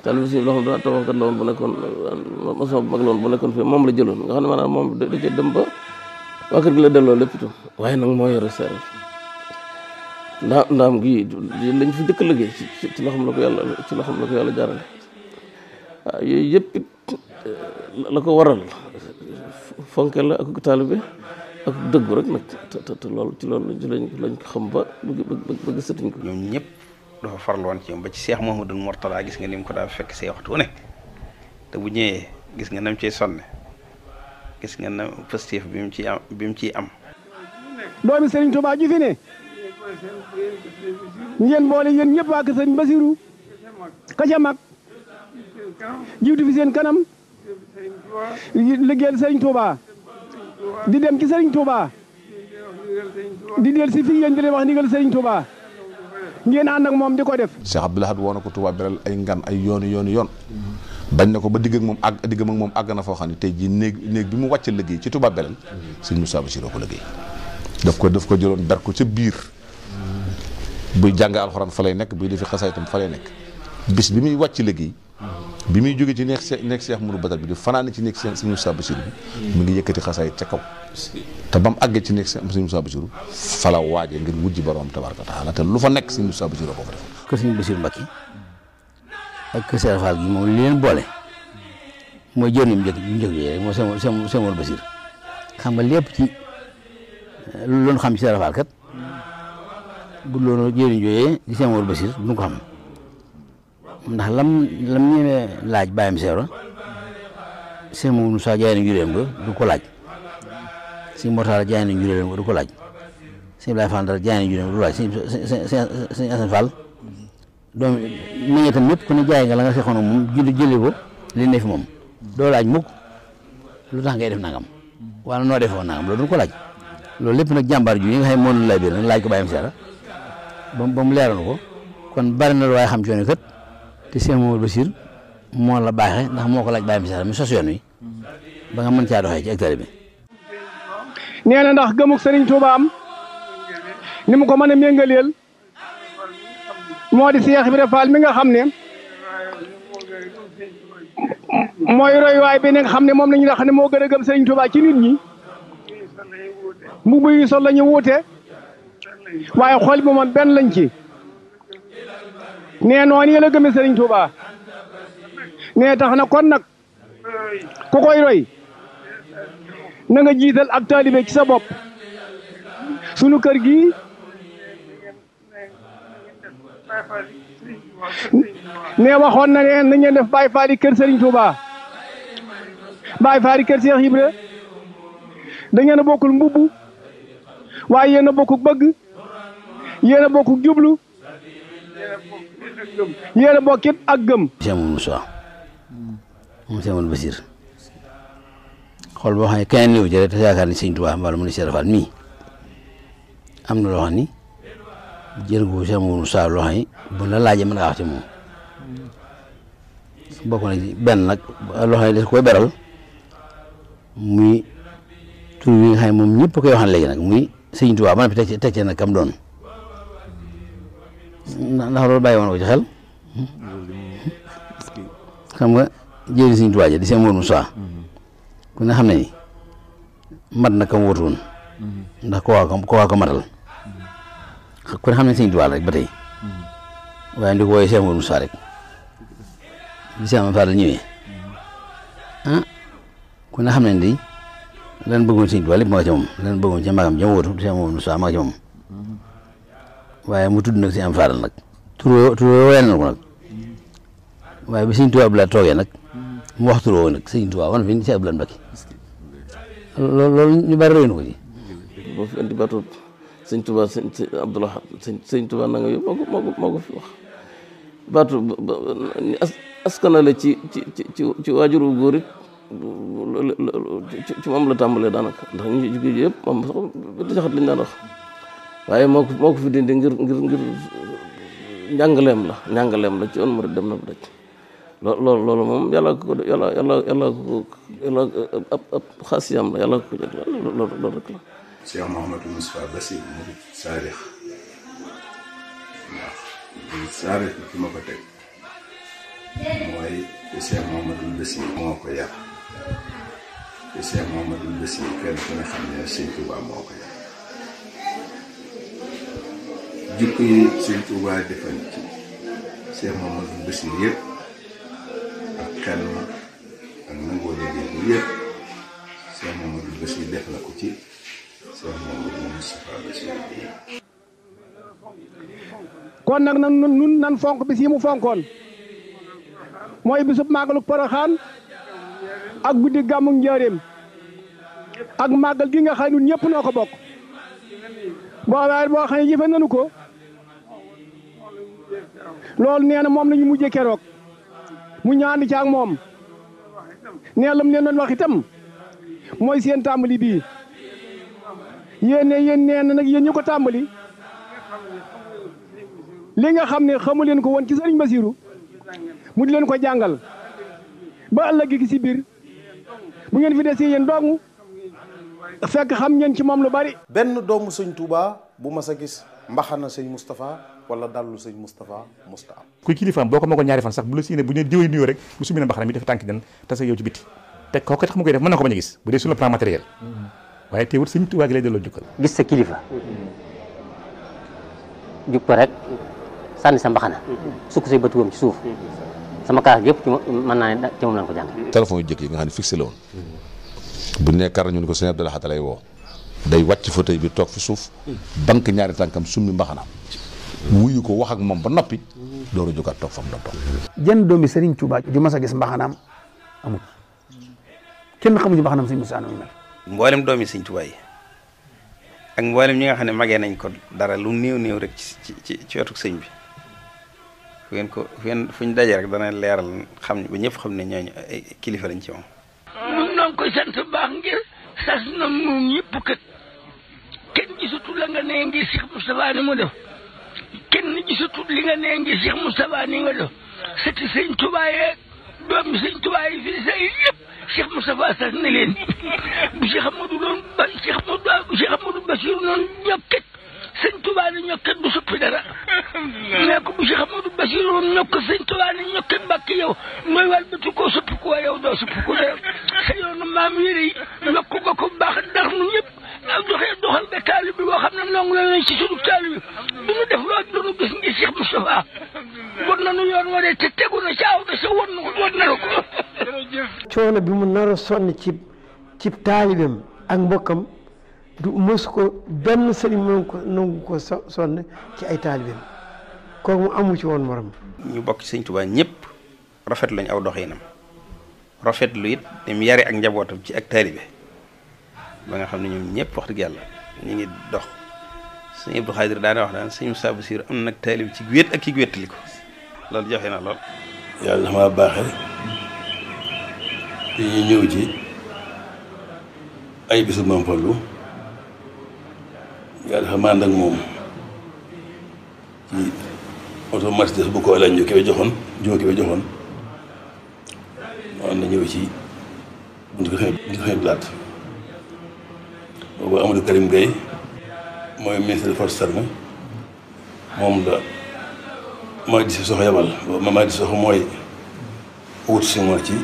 S23: taalibe si loo xam ne tabaxkat la woon bu nekkoon maçon bu mag la woon bu nekkoon fii moom la jëloon nga xam ne maanaam moom da cee dem ba waa kër gi la delloo lépp itam waaye nag moo yore seere ndaam gii lañ fi jëkk liggéey ci loo xam la ko yàlla jaarale waaw yooyu yëpp it la ko waral fonke la ak taalibe ak dëggu rek nag te loolu ci lañ ko xam ba bëgg sëtuñ ko
S11: ñoom ñëpp dafa farlu woon ci ñoom ba ci Cheikh Mouhamadou Mourtada gis nga ni mu ko daa fekk see waxtu wu ne te bu ñëwee gis nga nam cey sonne gis nga na positif bi mu ciy am
S4: doomi Serigne Touba ji fi ne ngeen boole yéen ñëpp waa Serigne Bassirou ka ca mag jiitu fi seen kanam liggéeyal sëriñ Touba di dem ci sëriñ Touba di del si fii yéen di leen wax ndigal sëriñ Touba ngeen ànd ak moom di ko def.
S12: Cheikh Abdou Lahad woo na ko Touba Belel ay ngan ay yoon bañ na ko ba digg ak moom àgg na foo xam ne tey jii néeg bi mu wàcc liggéey ci Touba Belel sëñ Moussa Bassirou ko liggéey daf ko jëloon ber ko ca biir buy jàng alxuraan fa lay nekk buy defi xasaay itam fa lay nekk bis bi muy wàcc liggéey bi muy jóge ci nekk Cheikh Mourou Badar bi di fanaan ci nekk sëñ Moussa Bassirou bi mu ngi yëkkati xasaay ca kaw te ba mu àggee ci nekk sëñ Moussa Bassirou fa la waajee ngir wujji borom tabaraka taala te lu fa nekk sëñ Moussa Bassirou ko fa def.
S7: kër sëñ Bassirou Mbacké ak kër Serigne Fall gi moom li leen boole mooy jëriñu njëkk yi rek mooy sëñ Mor Bassir xam nga lépp ci lu doon xam ci Serigne Fall kat bu loolu jëriñ jooyee di sëñ Mor Bassir du ko xam ndax lam ñemee laaj bàyyam seero sëñ Moussa jaay na njuréem ba du ko laaj sëñ Mortala jaay na njuréem ba du ko laaj sëñ Ibrahima Fall dara jaay na njuréem ba du ko laaj sëñ Assane Fall doom mi ngi tam ñëpp ku ne jaay nga la nga seexoon moom jëli ko li ne fi moom doo laaj mukk lu tax ngay def nangam wala noo defoo nangam loolu du ko laaj loolu lépp nag jàmbaar ju yi nga xam ne moom la biir nag laaj ko bàyyam seera ba mu leeroon ko kon bari na lu waaye xam ci yoon kat te Cheikh Mamadou Bassir moo la baaxee ndax moo ko laaj bàyyam seera mi sos yoon wi ba nga mën caa doxee ci hectare bi.
S4: nee na ndax gëmuk Serigne Touba am ni mu ko mën a méngaleel moo di Cheikh Ibrahima Fall mi nga xam ne mooy roy waay bi nga xam ne moom la ñu xam ne moo gën a gëm Serigne Touba ci nit ñi mbubb yi sol la ñu wuute waaye xool bi moom benn lañ ci nee noonu la gëmee Serigne Touba nee tax na kon nag ku koy roy na nga jiital ak taalibe ci sa bopp sunu kër gi nee waxoon na ne nañ leen def Baye Fall kër Serigne Touba Baye Fall kër Cheikh Ibra da ngeen a bokkul mbubb waaye yéen a bokkul bëgg yéen a bokkul jublu yéen a bokkit ak gëm.
S7: Cheikh Moussa moom Cheikh Mamadou Bassir xool boo xam ne keneen ñëw jëlee te yaakaar ni Serigne Touba wala mu ne Cheikh Fall mii am na loo xam ni jël ko Cheikh Moussa loo xam ni bu la laajee mën ngaa wax ci moom bokk na ci benn nag loo xam ne da koy beral muy tur wi nga xam ne moom ñëpp koy waxal léegi nag muy Serigne Touba ba na fi teg ci nag kam doon ndax loolu bàyyi woon ko ci xel xam nga jëri Serigne Touba ja di Cheikh Moussa ku ne xam ne ni mat na kam wóotu woon ndax ko waa ko matal ku ne xam ne Serigne Touba rek ba tey waaye ndi ko wooyee Cheikh Moussa rek bi Cheikh Moussa la ñëwee ku ne xam ne ni lan bëggoon Serigne Touba lépp ma nga ca moom lan bëggoon ca magam jam wóotu Cheikh Moussa ma nga ca moom waaye mu tudd nag si am faaral nag turoo woyal na ko nag waaye bi Serigne Touba Abdoulaye toogee nag mu wax turoo nag Serigne Touba wan fi si Abdoulaye Mbacké loolu ñu bari réew na ko ci
S23: boo fi andi baatu sëñ Touba sëñ Abdoulaye sëñ Touba na nga yow moo ko fi wax baatu askanale ci waajuru góor it ci moom la tàmbalee daanaka ndax ñu jóge yëpp moom sax di jaxat liñ daan wax waaye moo ko fi dindi ngir njàngaleem la ci on ma dem na bu daj loolu moom yàlla ko ab xaasiyam la yàlla ko jag loolu rek la.
S10: Cheikh Mouhamadou Moustapha Bassir murid saarix ndax saarix bi fi ma ko teg mooy te Cheikh Mouhamadou Bassir moo ko yar te Cheikh Mouhamadou Bassir kenn ku ne xam ne Sëñ Touba moo ko yar jikko yi Sëñ Touba defal ci Cheikh Mouhamadou Bassir yëpp ak xel ma ak nangoo liggéey bi yëpp Cheikh Mouhamadou Bassir def na ko ci Cheikh Mouhamadou Moustapha Bassir
S4: kon nag nun nan fonk bis yi mu fonkoon mooy bisub màggalu Poroxaan ak guddi gàmmu Njaaréem ak màggal gi nga xam ne ñun ñëpp noo ko bokk boo xam ne jëfe nanu ko loolu nee na moom la ñu mujjee keroog mu ñaandi ci ak moom nee lam leen doon wax itam mooy seen tàmbali bii yéen nee na nag yéen ñu ko tàmbali li nga xam ne xamu leen ko woon ci sëriñ Basiru mu di leen ko jàngal ba ëllëg gi si biir bu ngeen fi desee yéen dong fekk xam ngeen ci moom lu bari.
S1: benn doomu sëñ Touba bu mas a gis mbaxana sëñ Moustapha wala dallu sëñ Moustapha musta am.
S8: kuy kilifaam boo ko moo ko ñaari fan sax bu la siinee bu ñu diwee nuyoo rek bu sumee na mbaxana mi def tànk den tase yow ci bitti te kooku tax mu koy def mën na ko bañ a gis bu dee sur le plan matériel waaye teewut sëñ Touba gi lay delloo jukkal.
S9: gis sa kilifa jub ko rek sànni sa mbaxana sukk say bëtuwam ci suuf sama kaas yëpp ci mën naa ne ci moom lañ ko jàng.
S12: téléphone yu jëkk yi nga xam ne fixé la woon bu ñu nee kar ñu ne ko sëñ Abdou Lahad lay woo day wàcc fauteuil bi toog fi suuf banque ñaari tànkam summi mbaxanaam wuyu ko wax ak moom ba noppi door a jógaat toog fa mu doon toog.
S15: jën doomi Serigne Touba ju mas a gis mbaxanaam amul kenn xamuñu mbaxanaam Serigne Moussa mi mel.
S11: mboolem doomi Serigne Touba yi ak mboolem ñi nga xam ne magee nañ ko dara lu néew rek ci wetu sëñ bi fu ngeen ko fu ñu daje rek dana leeral xam ba ñëpp xam ne ñooñu ay kilifa lañ ci moom.
S21: ñun ñoo ngi koy sant baax ngir sas na ñun ñëpp kat kenn gisatul la nga nee ngir Cheikh Moustapha ni mu def kenn gisatul li nga nee ngir Cheikh Moustapha ni nga def sëti sëñ Touba yeeg doomi sëñ Touba yi fii say yëpp Cheikh Moustapha sas na leen bu Cheikh Amadou doon ba Cheikh Amadou Bassirou noonu ñokket sëñ Touba ni ñokket du suppi dara nee ko bu Cheikh Amadou Bassirou noonu ñokk sëñ Touba ni ñokket mbàkk yow mooy wàl batu koo suppi ko yow doo suppi ko dara sa yoonu maam yére yi yokk ko ko baax ndax nu ñëpp doxal nga taalibe bi boo xam ne nongu la ci sunu taalibe bi duñu def loolu duñu gis ngir Cheikh Moustapha war nañu yoon waree te tegu na ca aw da sa war na la ko
S13: coono bi mu nar a sonn ci taalibeem ak mbokkam du mos ko benn sëriñ nangu ko sonn ci ay taalibeem kooku mu amu ci woon morom.
S11: ñu bokk ci Sëñ Tuubaa ñëpp rafetlu lañ aw doxinam rafetlu it dem yare ak njabootam ci ak taalibe ba nga xam ne ñoom ñëpp wax dëgg yàlla ñu ngi dox sëñ Abdou Khadir daana wax daan sëñ Moussa Bassirou am nag taalibe ci wéet ak ci wéttali ko loolu jafe na lool.
S6: yàlla dafa ma baaxee dañuy ñëw ci ay bisu Maam Fallu yàlla dafa mànd ak moom ci oto Mercedes bu ko lañ ñu ki joxoon noonu na ñëw ci buntu ko xëy blaat boobu Amadou Karim Gueye mooy ministre des forces armées moom la maa di si soxo yabal maa di soxo mooy wut si moom ci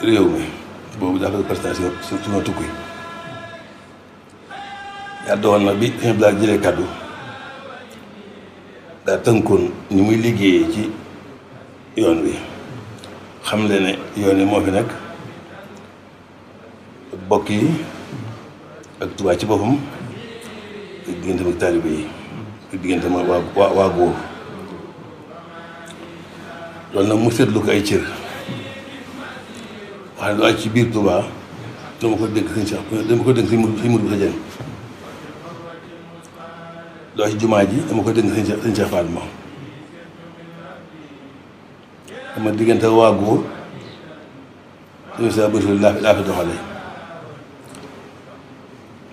S6: réew mi boobu dafa ko prestation surtout na tukki yàlla dogal na bi xëy blaat jëlee kàddu daa tënkoon ni muy liggéeyee ci yoon wi xam le ne yoon wi moo fi nekk bokk yi ak Tuubaa ci boppam ak diggante ak taalibe yi ak diggante ak waa góor loolu nag mu seetlu ko ay cër wax ne lu aj ci biir Tuubaa dama ko dénk sëñ Cheikh dama ko dénk sëñ Mourou Boussa Dieng lu aj ci jumaa ji dama ko dénk sëñ Cheikh Fall ma dama diggante ak waa góor sëñ Sa Bassirou laa fi doxale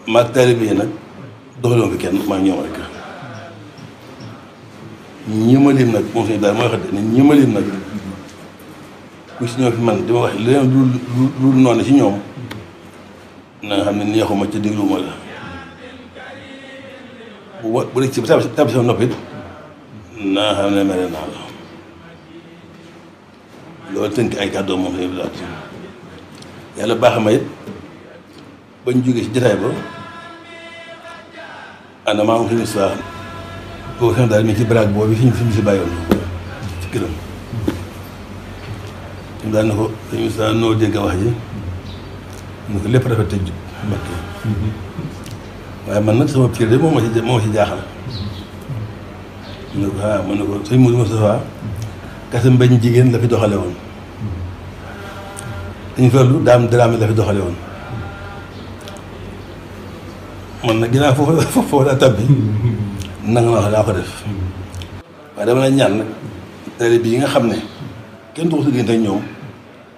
S6: maag taalibe yi nag doxaloo fi kenn maa ñoom rek ñi ma lim nag moom suñu daal mooy wax de ne ñi ma lim nag ku si ñoo fi man dama wax leneen lu noonu ci ñoom na nga xam ne neexuma ca dégluwuma la bu dee ci tabi sama noppit na nga xam ne mere naa la loolu tënk ay kàddoom moom suñu daal yàlla baax ma it bañ jógee ci jotaay ba ana maa ngi fi saa boobu xam daal mi ci baraag boobu fi ñu si bàyyoon ci këram ñu daal na ko suñu saa noo dégg wax ji ñu ko lépp rafet te jub mbokk waaye man nag sama cër de moo ma ci jaaxal mu ne ko mu ne ko sëñ Modou Moustapha kase mbañ jigéen la fi doxale woon dañ farlu daam daraame la fi doxale woon man nag ginnaaw foofu daa tabbi nanga ma wax daa ko def waaye dama lay ñaan nag taalibe bi yi nga xam ne kenn du ko diggante ak ñoom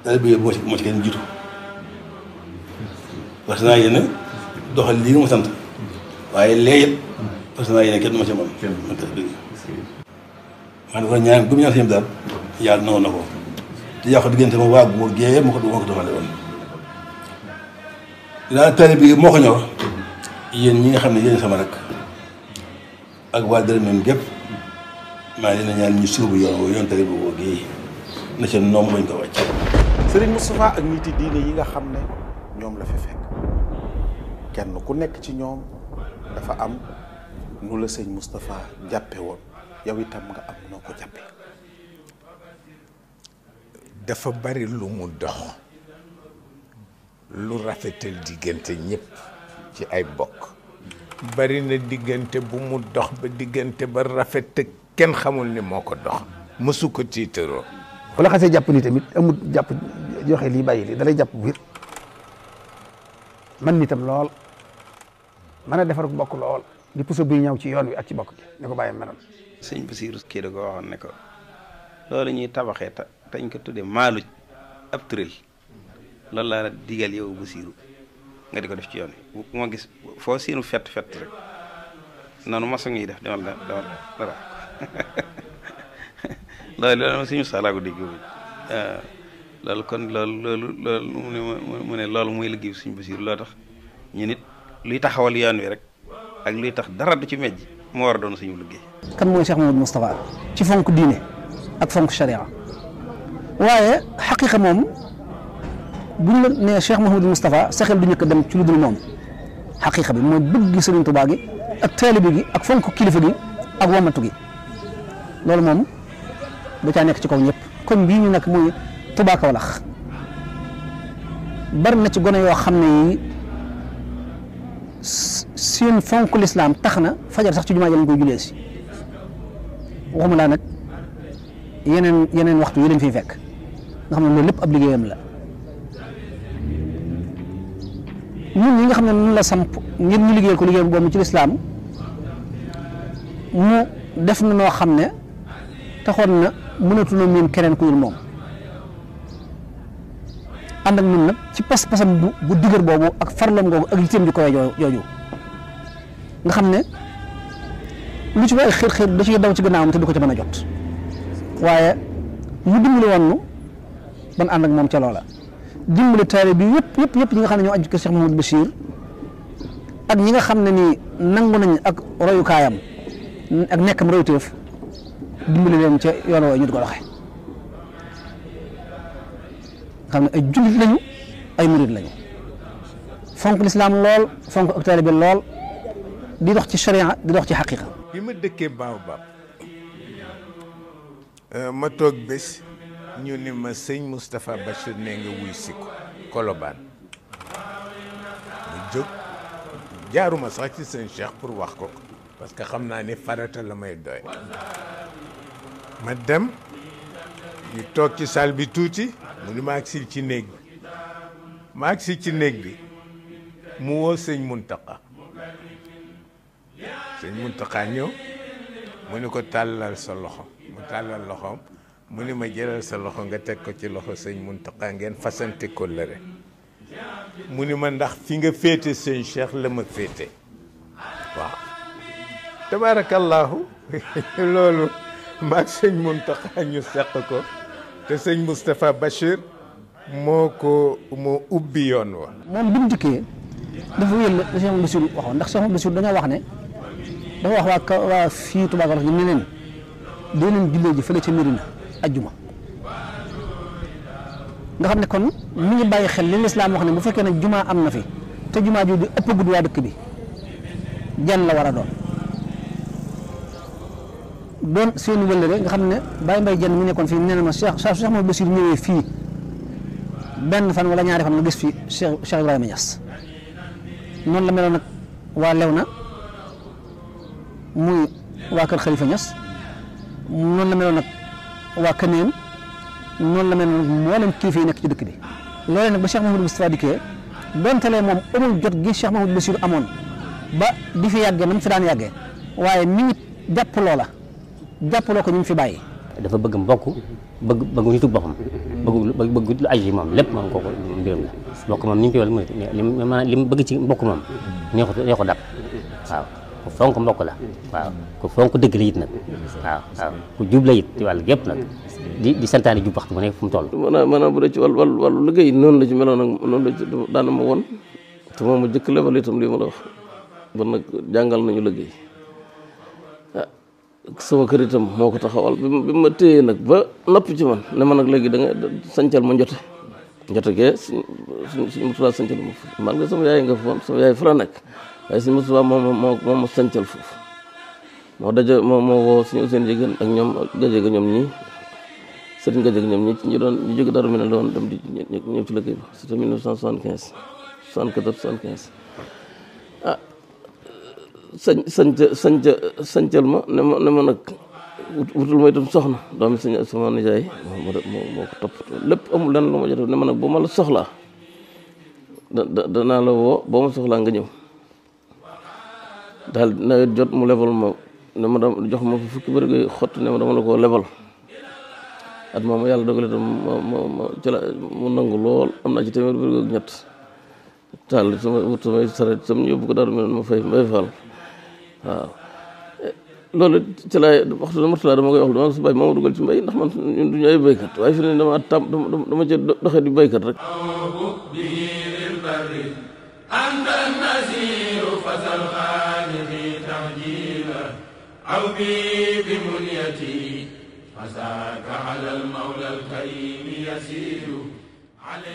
S6: taalibe bi moo ci kenn jiitu parce que naa yéene doxal lii nga ma sant waaye léegi parce que naa yéene kenn du ma ci man man taalibe bi maa ngi ko ñaan bu mu ñaan seen daal yàlla nangu na ko te yàqu diggante ma waa góor gee moo ko doxale woon dinaa taalibe bi moo ko ñor yéen ñi nga xam ne yéen sama rek ak waa Dërëmeen gépp maa ngi leen ñaan ñu suubu yoon taalibe boobu gii na ca noom bañ ko wàcc.
S14: Serigne Moustapha ak niti diine yi nga xam ne ñoom la fi fekk kenn ku nekk ci ñoom dafa am nu la sëñ Moustapha jàppe woon yow itam nga am noo ko jàppe.
S16: dafa bari lu mu dox lu rafetal diggante ñëpp ci ay bokk bari na diggante bu mu dox ba diggante ba rafet te kenn xamul ni moo ko dox mësu ko tiitaroo.
S15: bu la xasee jàpp ni tamit amul jàpp joxe lii bàyyi lii dalay jàpp bu wér man nitam lool mën a defar bokk lool di puso buy ñëw ci yoon wi ak ci bokk gi ne ko bàyyi meloon.
S11: sëñ Basiiru kii da ko waxoon ne ko loolu ñuy tabaxee tañ ko tuddee maaluj ab turel loolu laa digal yow Basiiru nga di ko def ci yoon wi bu ma gis foo seenu fett rek noonu maçon yi def demal dara loolu suñu salaa ko dégg loolu kon loolu mu ne loolu muy liggéey suñu Basiiru loo tax ñu nit luy taxawal yoon wi rek ak luy tax dara du ci mejj moo war a doon suñu liggéey.
S17: kan mooy Cheikh Mouhamadou Moustapha ci fonk diine ak fonk sharia waaye xaqiqa moom buñ la nee Cheikh Mouhamadou Moustapha sa xel du ñëkk dem ci lu dul moom xaqiqa bi mooy bëgg gi Sëriñ Tuubaa gi ak taalibe gi ak fonk kilifa gi ak wamatu gi loolu moom da caa nekk ci kaw ñëpp kon bii ñu nekk muy Touba Kaolack bari na ci gone yoo xam ne yi seen fonk lislaam tax na fajar sax ci jumaa ji lañ koy julee si waxuma laa nag yeneen waxtu yi leen fiy fekk nga xam ne loolu lépp ab liggéeyam la ñun ñi nga xam ne nun la samp ngir ñu liggéeyal ko liggéeyam boobu ci lislaam mu def na noo xam ne taxoon na mënatuna miin keneen ku dul moom ànd ak ñun nag ci pas-pasam bu digër boobu ak farlam googu ak yitteem ji koy jooju nga xam ne lu ci waay xir da ciy daw ci gannaawam te du ko ci mën a jot waaye mu dimbali woon nu ban ànd ak moom ca loola dimbali taalibe bi yëpp ñi nga xam ne ñoo aju ko Cheikh Mouhamadou Bachir ak ñi nga xam ne nii nangu nañ ak royukaayam ak nekkam royuteef dimbali leen ca yoon woowu ñu di ko doxee nga xam ne ay jullit lañu ay murid lañu fonk lislaam lool fonk ak taalibe lool di dox ci sharia di dox ci xaqiqa.
S16: bi ma dëkkee Baobab ma toog bés ñu ni ma sëñ Moustapha Bachir ne nga wuy si ko Colobane mu jóg jaaruma sax ci sëñ Cheikh pour wax ko parce que xam naa ni farata la may doy ma dem ñu toog ci salle bi tuuti mu ni ma agsi ci néeg bi ma agsi ci néeg bi mu woo sëñ Muntaqa sëñ Muntaqa ñëw mu ni ko tàllal sa loxo mu tàllal loxoom mu ni ma jëlal sa loxo nga teg ko ci loxo sëñ Muntaqa ngeen fasante kóllëre mu ni ma ndax fi nga féete sëñ Cheikh la ma féete waaw tabaarakallaahu loolu maag sëñ Muntaqa ñu seq ko te sëñ Moustapha Bachir moo ubbi yoon wa
S17: moom bi mu dikkee dafa wéyal la Cheikh Mouhamadou Bachir waxoon ndax Cheikh Mouhamadou Bachir dañoo wax ne dafa wax waa fii Touba Kaolack ñu ne leen dee leen jullee ji fële ca Mérina ajjuma nga xam ne kon mi ngi bàyyi xel li lislaam wax ne bu fekkee ne jumaa am na fi te jumaa jooju ëpp gudd waa dëkk bi jenn la war a doon seen wëllëre nga xam ne Baye Mbaye jenn mu nekkoon fii nee na ma Cheikh Mouhamadou Bachir ñëwee fii benn fan wala ñaari fan nga gis fi Cheikh Ibrahima Niass noonu la meloon nag waa Léona muy waa kër Khalifa Niass noonu la meloon nag waa Kaneen noonu la meloon nag mboolem kilifa yi nekk ci dëkk bi loolee nag ba Cheikh Mouhamadou Moustapha dikkee dontelee moom amul jot gi Cheikh Mouhamadou Bachir amoon ba di fi yàggee na mu fi daan yàggee waaye mi ngi jàpp loola jàppaloo ko ñu fi bàyyi.
S5: dafa bëgg mbokk bëgg ñu tug boppam bëgg lu aju ci moom lépp moom kooku mbiram la mbokk moom ni ñu koy wal li mu bëgg ci mbokk moom nee ko dab waaw ku fonk mbokk la waaw ku fonk dëgg la it nag waaw ku jub la it ci wàll gépp nag di santaane jub waxtu bu nekk fu mu toll.
S23: maanaam bu dee ci wàllu liggéey noonu la ci meloon nag noonu la ci daana ma woon te moom ma jëkk lebal itam lii ma la wax ba nag jàngal nañu liggéey sama kër itam moo ko taxawal bi ma téye nag ba noppi ci man ne ma nag léegi da nga sancal ma njote gee suñ Murtala sancal ma foofu man nga sama yaay nga foon sama yaay fa la nekk waaye suñ Murtala moom ma sancal foofu moo woo suñu seen jigéen ak ñoom gajega ñoom ñii sëriñ gajega ñoom ñi ñu jóge Daaru Minam la woon dem di ñëw ci liggéey ba c'était 1975 74 75 sancal ma ne ma nag wutul ma itam soxna doomi sama nijaay moo ko topp lépp amul lenn lu ma jot ne ma nag bu ma la soxlaa danaa la woo boo ma soxlaa nga ñëw daal nawet jot mu lebal ma ne ma jox ma fukki bëri koy xott ne ma dama la koo lebal at moom yàlla dogale itam ma ci la mu nangu lool am naa ci téeméer bëri ak ñett taal sama wut samay saret sam ñu yóbbu ko Daaru Minam ma fay mbay faal waaw loolu ci laay waxtu dama Murtala dama koy wax dama su bàyyi moo ma dugal ci mbay ndax man ñun duñu ay béykat waaye fi ne dama ci doxee di béykat rek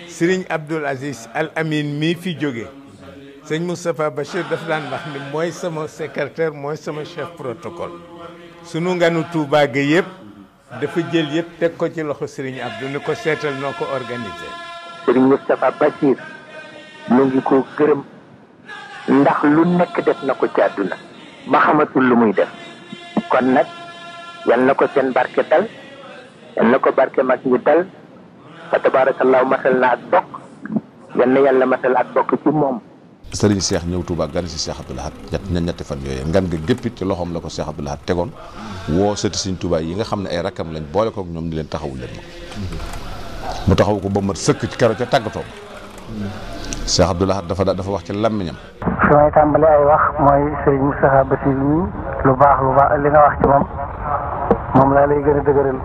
S16: Sëriñ Abdoul Aziz Al Amin mii fi jóge sëñ Moustapha Bachir daf daan wax ni mooy sama secrétaire mooy sama chef protocole sunu nganu Touba ga yëpp dafa jël yëpp teg ko ci loxo Sëriñ Abdou ni ko seetal noo ko organisé.
S21: Sëriñ Moustapha Bachir mu ngi ko gërëm ndax lu nekk def na ko ci àdduna ba xamatul lu muy def kon nag yal na ko seen barke dal yal na ko barke mag ñi dal fa tabarakallahu masal na ak bokk yal na yàlla masal ak bokk ci moom.
S12: Sëriñ Cheikh ñëw Touba gan si Cheikh Abdoul Ahad ñetti fan yooyu ngan nga géppit ci loxoom la ko Cheikh Abdoul Ahad tegoon woo sëti Sëriñ Touba yi nga xam ne ay rakkam lañ boole kook ñoom ni leen taxawul leen ma mu taxaw ko ba mat sëkk ci kero ca tàggatoo Cheikh Abdoul Ahad dafa wax ci làmmiñam.
S21: fi may tàmbali ay wax mooy Sëriñ Moustapha Bachir ñi lu baax li nga wax ci moom laa lay gën a dëgëral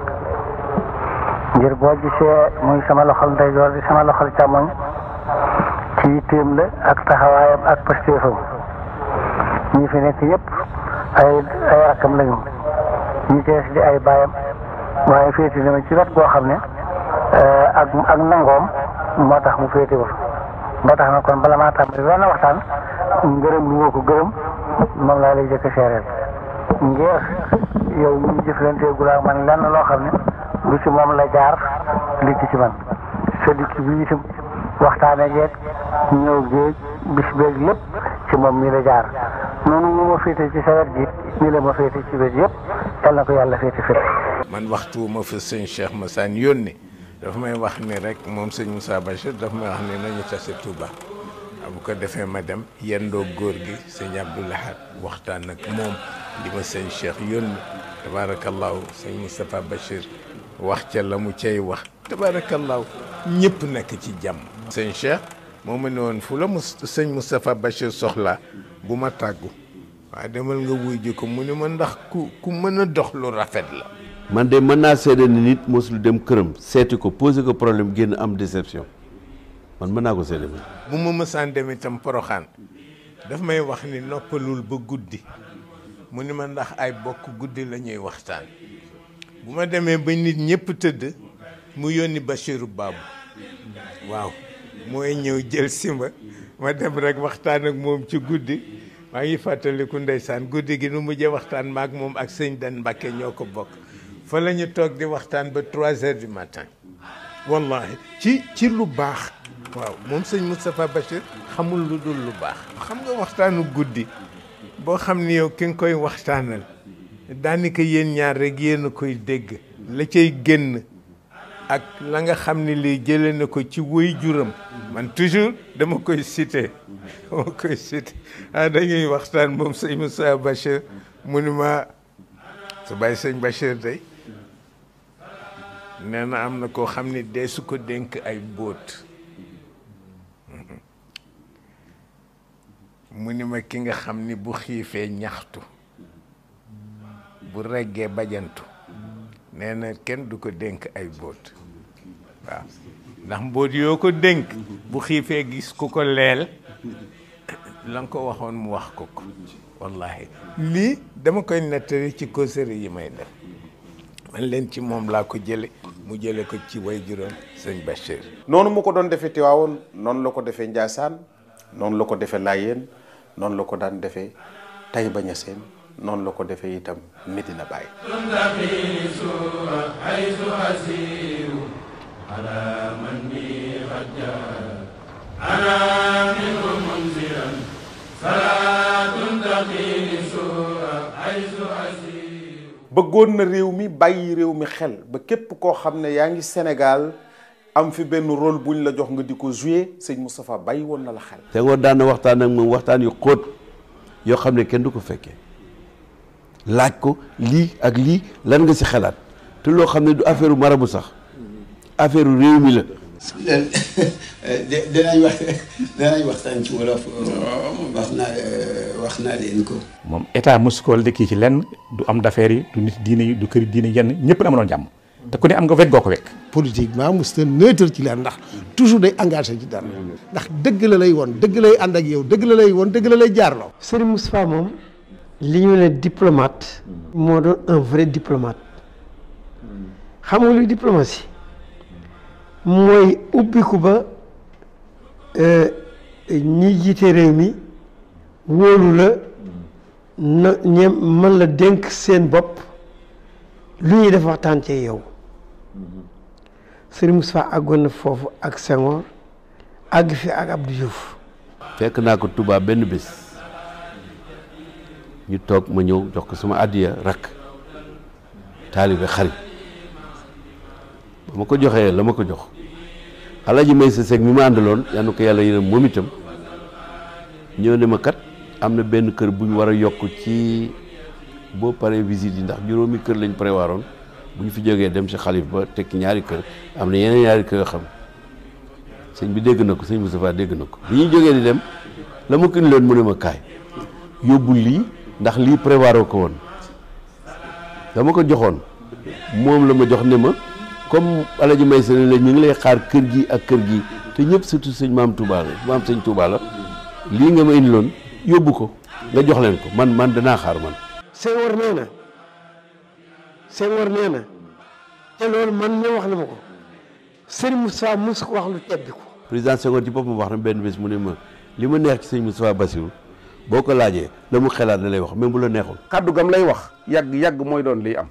S21: ngir boo gisee muy sama loxol ndeyjoor di sama loxol càmmoñ ci yitteem la ak taxawaayam ak pastéefam ñi fi nekk yëpp ay rakkam lañu ñi tees di ay baayam waaye féeti na ma ci wet goo xam ne ak nangoom moo tax mu féeti wa moo tax na kon bala maa tàmbali wenn waxtaan ngërëm lu nga ko gërëm moom laa lay jëkk a seereel ngir yow ñu jëflanteegul ak man lenn loo xam ne lu ci moom la jaar dikk ci man sa dikk bi itam waxtaane jeeg ñëw géej bis beeg lépp ci moom mi la jaar noonu mu ma féete ci sa wet gi ni la ma féete ci wet yëpp yal na ko yàlla féete fépp
S16: man waxtu ma fa sëñ Cheikh Massane yónni dafa may wax ni rek moom sëñ Moussa Bachir dafa may wax ni nañu tase Touba bu ko defee ma dem yendoo góor gi sëñ Abdoul Ahad waxtaan ak moom li ma sëñ Cheikh yónni tabaarakallaahu sëñ Moustapha Bachir wax ca la mu cay wax tabaarakallaahu ñëpp nekk ci jàmm. sëñ Cheikh moo ma ne woon fu la sëñ Moustapha Bachir soxlaa bu ma tàggu waaye demal nga wuy ji ko mu ne ma ndax ku mën a dox lu rafet la.
S18: man de mën naa seede ni nit mosul dem këram seeti ko posé ko problème génn am déception man mën naa ko seede ma.
S16: bu ma mësaan dem itam Poroxaan daf may wax ni noppalul ba guddi mu ni ma ndax ay bokk guddi la ñuy waxtaan bu ma demee ba nit ñëpp tëdd mu yónni Bachirou Babou waaw mooy ñëw jël simba ma dem rek waxtaan ak moom ci guddi maa ngi fàttaliku ndeysaan guddi gi nu mujjee waxtaan maak moom ak sëñ Dan Mbakke ñoo ko bokk fa la ñu toog di waxtaan ba 3 heures du matin wallahi ci lu baax waaw moom sëñ Moustapha Bachir xamul lu dul lu baax xam nga waxtaanu guddi boo xam ni yow ki nga koy waxtaanal daanaka yéen ñaar rek yéen a koy dégg la cay génn ak la nga xam ni lii jëlee na ko ci wéy juram man toujours dama koy cité dañuy waxtaan moom sëñ Moustapha Bachir mu ni ma su bàyyi sëñ Bachir tey nee na am na koo xam ni dee su ko dénk ay bóot mu ni ma ki nga xam ni bu xiifee ñaxtu bu reggee bajantu nee na kenn du ko dénk ay bóot waaw ndax mbóot yoo ko dénk bu xiifee gis ku ko leel la nga ko waxoon mu wax ko ko wallahi lii dama koy nettali ci causerie yi may def man leen ci moom laa ko jële mu jële ko ci way juróom sëñ Bachir.
S14: noonu mu ko doon defee Tiwaawoon noonu la ko defee Njaasaan noonu la ko defee Laayeen noonu la ko daan defee Tayba Ñaseen noonu la ko defee itam Medina Baye. bëggoon na réew mi bàyyi réew mi xel ba képp koo xam ne yaa ngi Sénégal am fi benn rôle buñ la jox nga di ko jouer sëñ Moustapha bàyyi woon na la xel.
S18: Senghor daan na waxtaan ak moom waxtaan yu xóot yoo xam ne kenn du ko fekkee laaj ko lii ak lii lan nga si xalaat te loo xam ne du affaire marabu sax affaire réew mi la.
S19: danañ waxtaan ci wolof wax naa leen ko.
S8: moom état mosu ko kii ci lenn du am d'affaires yi du nit diine yi du këri diine yenn ñëpp la amoon jàmm te ku ne am nga wet goo ko wekk.
S20: politiquement mos na neutre ci leen ndax toujours day engagé ci dara ndax dëgg la lay woon dëgg lay ànd ak yow dëgg la lay woon dëgg la lay jaarloo.
S13: Serigne Moustapha moom li ñu ne diplomate moo doon un vrai diplomate xam nga luy diplomatie mooy ubbiku ba ñi jiite réew mi wóolu la na ñem mën la dénk seen bopp lu ñuy def waxtaan ci yow Serigne Moustapha àggoon na foofu ak Senghor àgg fi ak Abdou Diouf.
S18: fekk naa ko Touba benn bés ñu toog ma ñëw jox ko sama addiya rakk taalibe xarit ba ma ko joxee la ma ko jox Alaaji Maysa Seck mi ma àndaloon yal na ko yàlla yërëm moom itam ñëw ne ma kat am na benn kër bu ñu war a yokk ci boo paree visite yi ndax juróomi kër lañ prévoiroon bu ñu fi jógee dem si xalif ba tekki ñaari kër am na yeneen ñaari kër yoo xam sëñ bi dégg na ko sëñ Moustapha dégg na ko bi ñuy jógee di dem la ma ko leen mu ne ma kaay yóbbul lii ndax lii prévoir ko woon dama ko joxoon moom la ma jox ne ma comme Alaaji Maysa la ñu ngi lay xaar kër gi ak kër gi te ñëpp surtout sëñ maam Touba la maam sëñ Touba la lii nga ma indiloon yóbbu ko nga jox leen ko man danaa xaar man.
S13: Senghor nee na te loolu man ñoo wax na ma ko Serigne Moustapha mos ko wax lu tebbi ko.
S18: président Senghor ci boppam wax na benn bés mu ne ma li ma neex ci sëñ Moustapha Bassirou boo ko laajee la mu xelaat la lay wax même bu la neexul.
S22: kàddu gam lay wax yàgg mooy doon liy am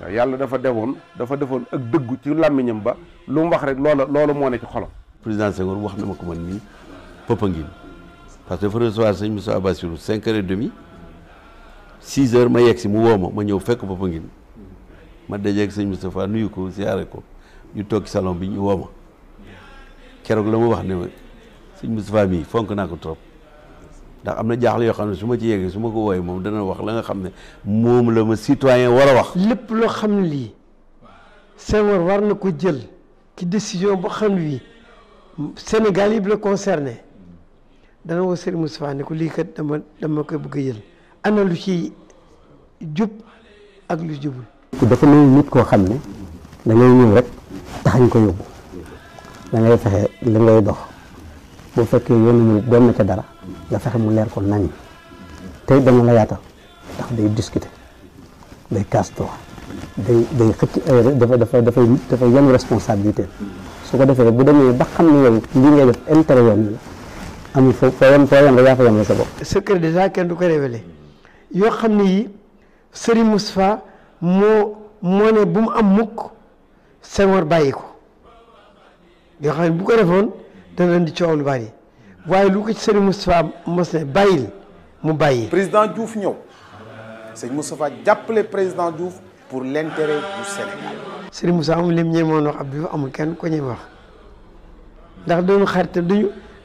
S22: waaw yàlla dafa defoon ak dëggu ci làmmiñam ba lu mu wax rek loolu moo ne ci xolam.
S18: président Senghor wax na ma ko man nii Popenguine parce que dafa recevoir sëñ Moustapha Bassirou 5h30 6h ma yegg si mu woo ma ñëw fekk Popenguine ma dajeeg sëñ Moustapha nuyu ko siyaare ko ñu toog ci salon bi ñu woo ma keroog la ma wax ne ma sëñ Moustapha mii fonk naa ko trop ndax am na jaaxle yoo xam ne su ma ci yeggee su ma ko wooyee moom dana wax la nga xam ne moom la ma citoyen war a wax.
S13: lépp loo xam ne lii Senghor war na ko jël ci décision boo xam ne bii Sénégal yi la concerné dana woo Serigne Moustapha ne ko lii kat dama koy bëgg a jël ana lu ci jub ak lu jubul.
S24: dafa nuyu nit koo xam ne da ngay ñëw rek taxañ ko yóbbu da ngay fexe li ngay dox boo fekkee yoonu mu doon na ca dara nga fexe mu leer ko nañ tey dama la yaatal ndax day discuter day casse droit day xëcc dafa yan responsabilité su ko defee bu demee ba xam ne yow lii ngay def intérêt yoon la amul foo yem rek yaa fa yem la sa bopp.
S13: secret déjà kenn du ko révélé yoo xam ne yi Serigne Moustapha moo ne bu mu am mukk Senghor bàyyi ko yoo xam ne bu ko defoon dana indi coow lu bari waaye lu ko ci Serigne Moustapha mos ne bàyyil mu bàyyi.
S14: président Diouf ñëw sëñ Moustapha jàppale président Diouf pour l'intérêt du Sénégal.
S13: Serigne Moustapha amul lim ñeemoon wax Abdou amul kenn ko ñeem wax ndax dañu xarit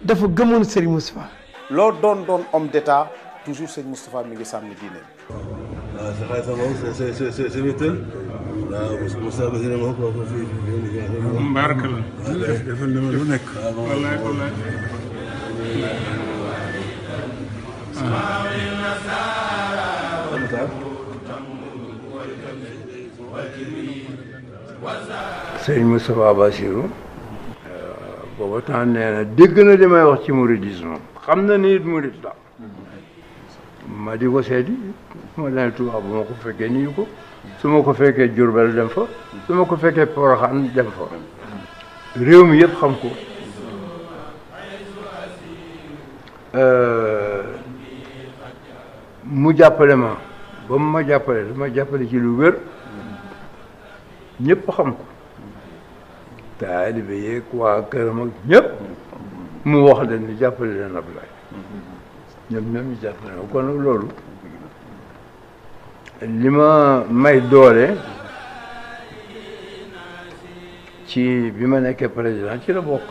S13: dafa gëmoon Serigne Moustapha.
S14: loo doon homme d'état toujours sëñ Moustapha mi ngi sàmm diine.
S6: sa xarit sa moom sa wéttal waaw Moussa Bassirou moom kooku fii
S2: mbaraka la defal na ma lu nekk wallaay wallaay
S3: sëñ Moustapha Bassirou booba temps nee na dégg na li may wax ci mouridisme xam na ni it murid la ma di ko seeti ma leen Tuubaa bu ma ko fekkee nuyu ko su ma ko fekkee Jurbel dem fa su ma ko fekkee Poroxaan dem fa réew mi yëpp xam ko mu jàppale ma ba mu ma jàppale dama jàppale ci lu wér ñëpp xam ko taalibe yeeg waa këram ak ñëpp mu wax leen ni jàppale leen Ablaye ñoom ñu jàppale ma kon nag loolu li ma may doole ci bi ma nekkee président ci la bokk.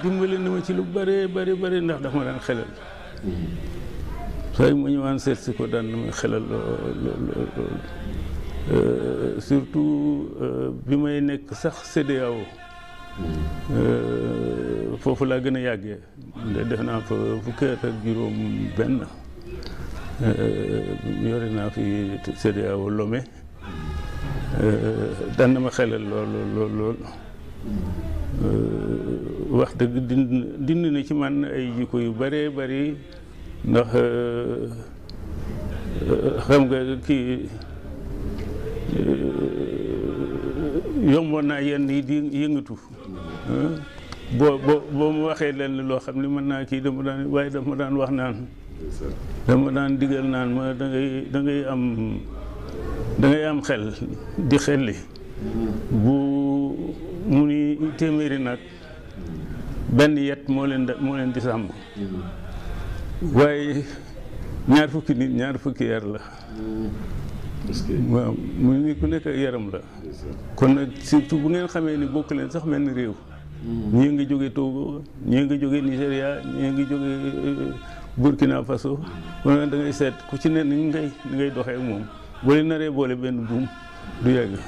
S2: dimbali na ma ci lu bëree bëri ndax dafa ma daan xelal saa yu ma ñëwaan seet si ko daan na ma xelal surtout bi may nekk sax CEDEAO foofu laa gën a yàggee def naa fa fukki at ak juróom benn yore naa fi CEDEAO Lomé daan na ma xelal lool wax dëgg dindi na ci man ay jikko yu bëree bëri ndax xam nga kii yomboon naa yenn yi di yëngatu boo mu waxee leen loo xam ne mën naa kii dama daan wax naan dama daan digal naan ma da ngay am xel di xelli bu mu ni téeméeri nag benn yet moo leen di sàmm waaye ñaar fukki nit ñaar fukki yar la waaw mu ni ku nekk yaram la kon nag surtout bu ngeen xamee ni bokk leen sax mel ni réew ñii ngi jóge Togo ñii ngi jóge Nigéria ñii ngi jóge Burkina Faso kon da ngay seet ku ci ne ni ngay doxee ak moom boo leen naree boole benn buum du yàgg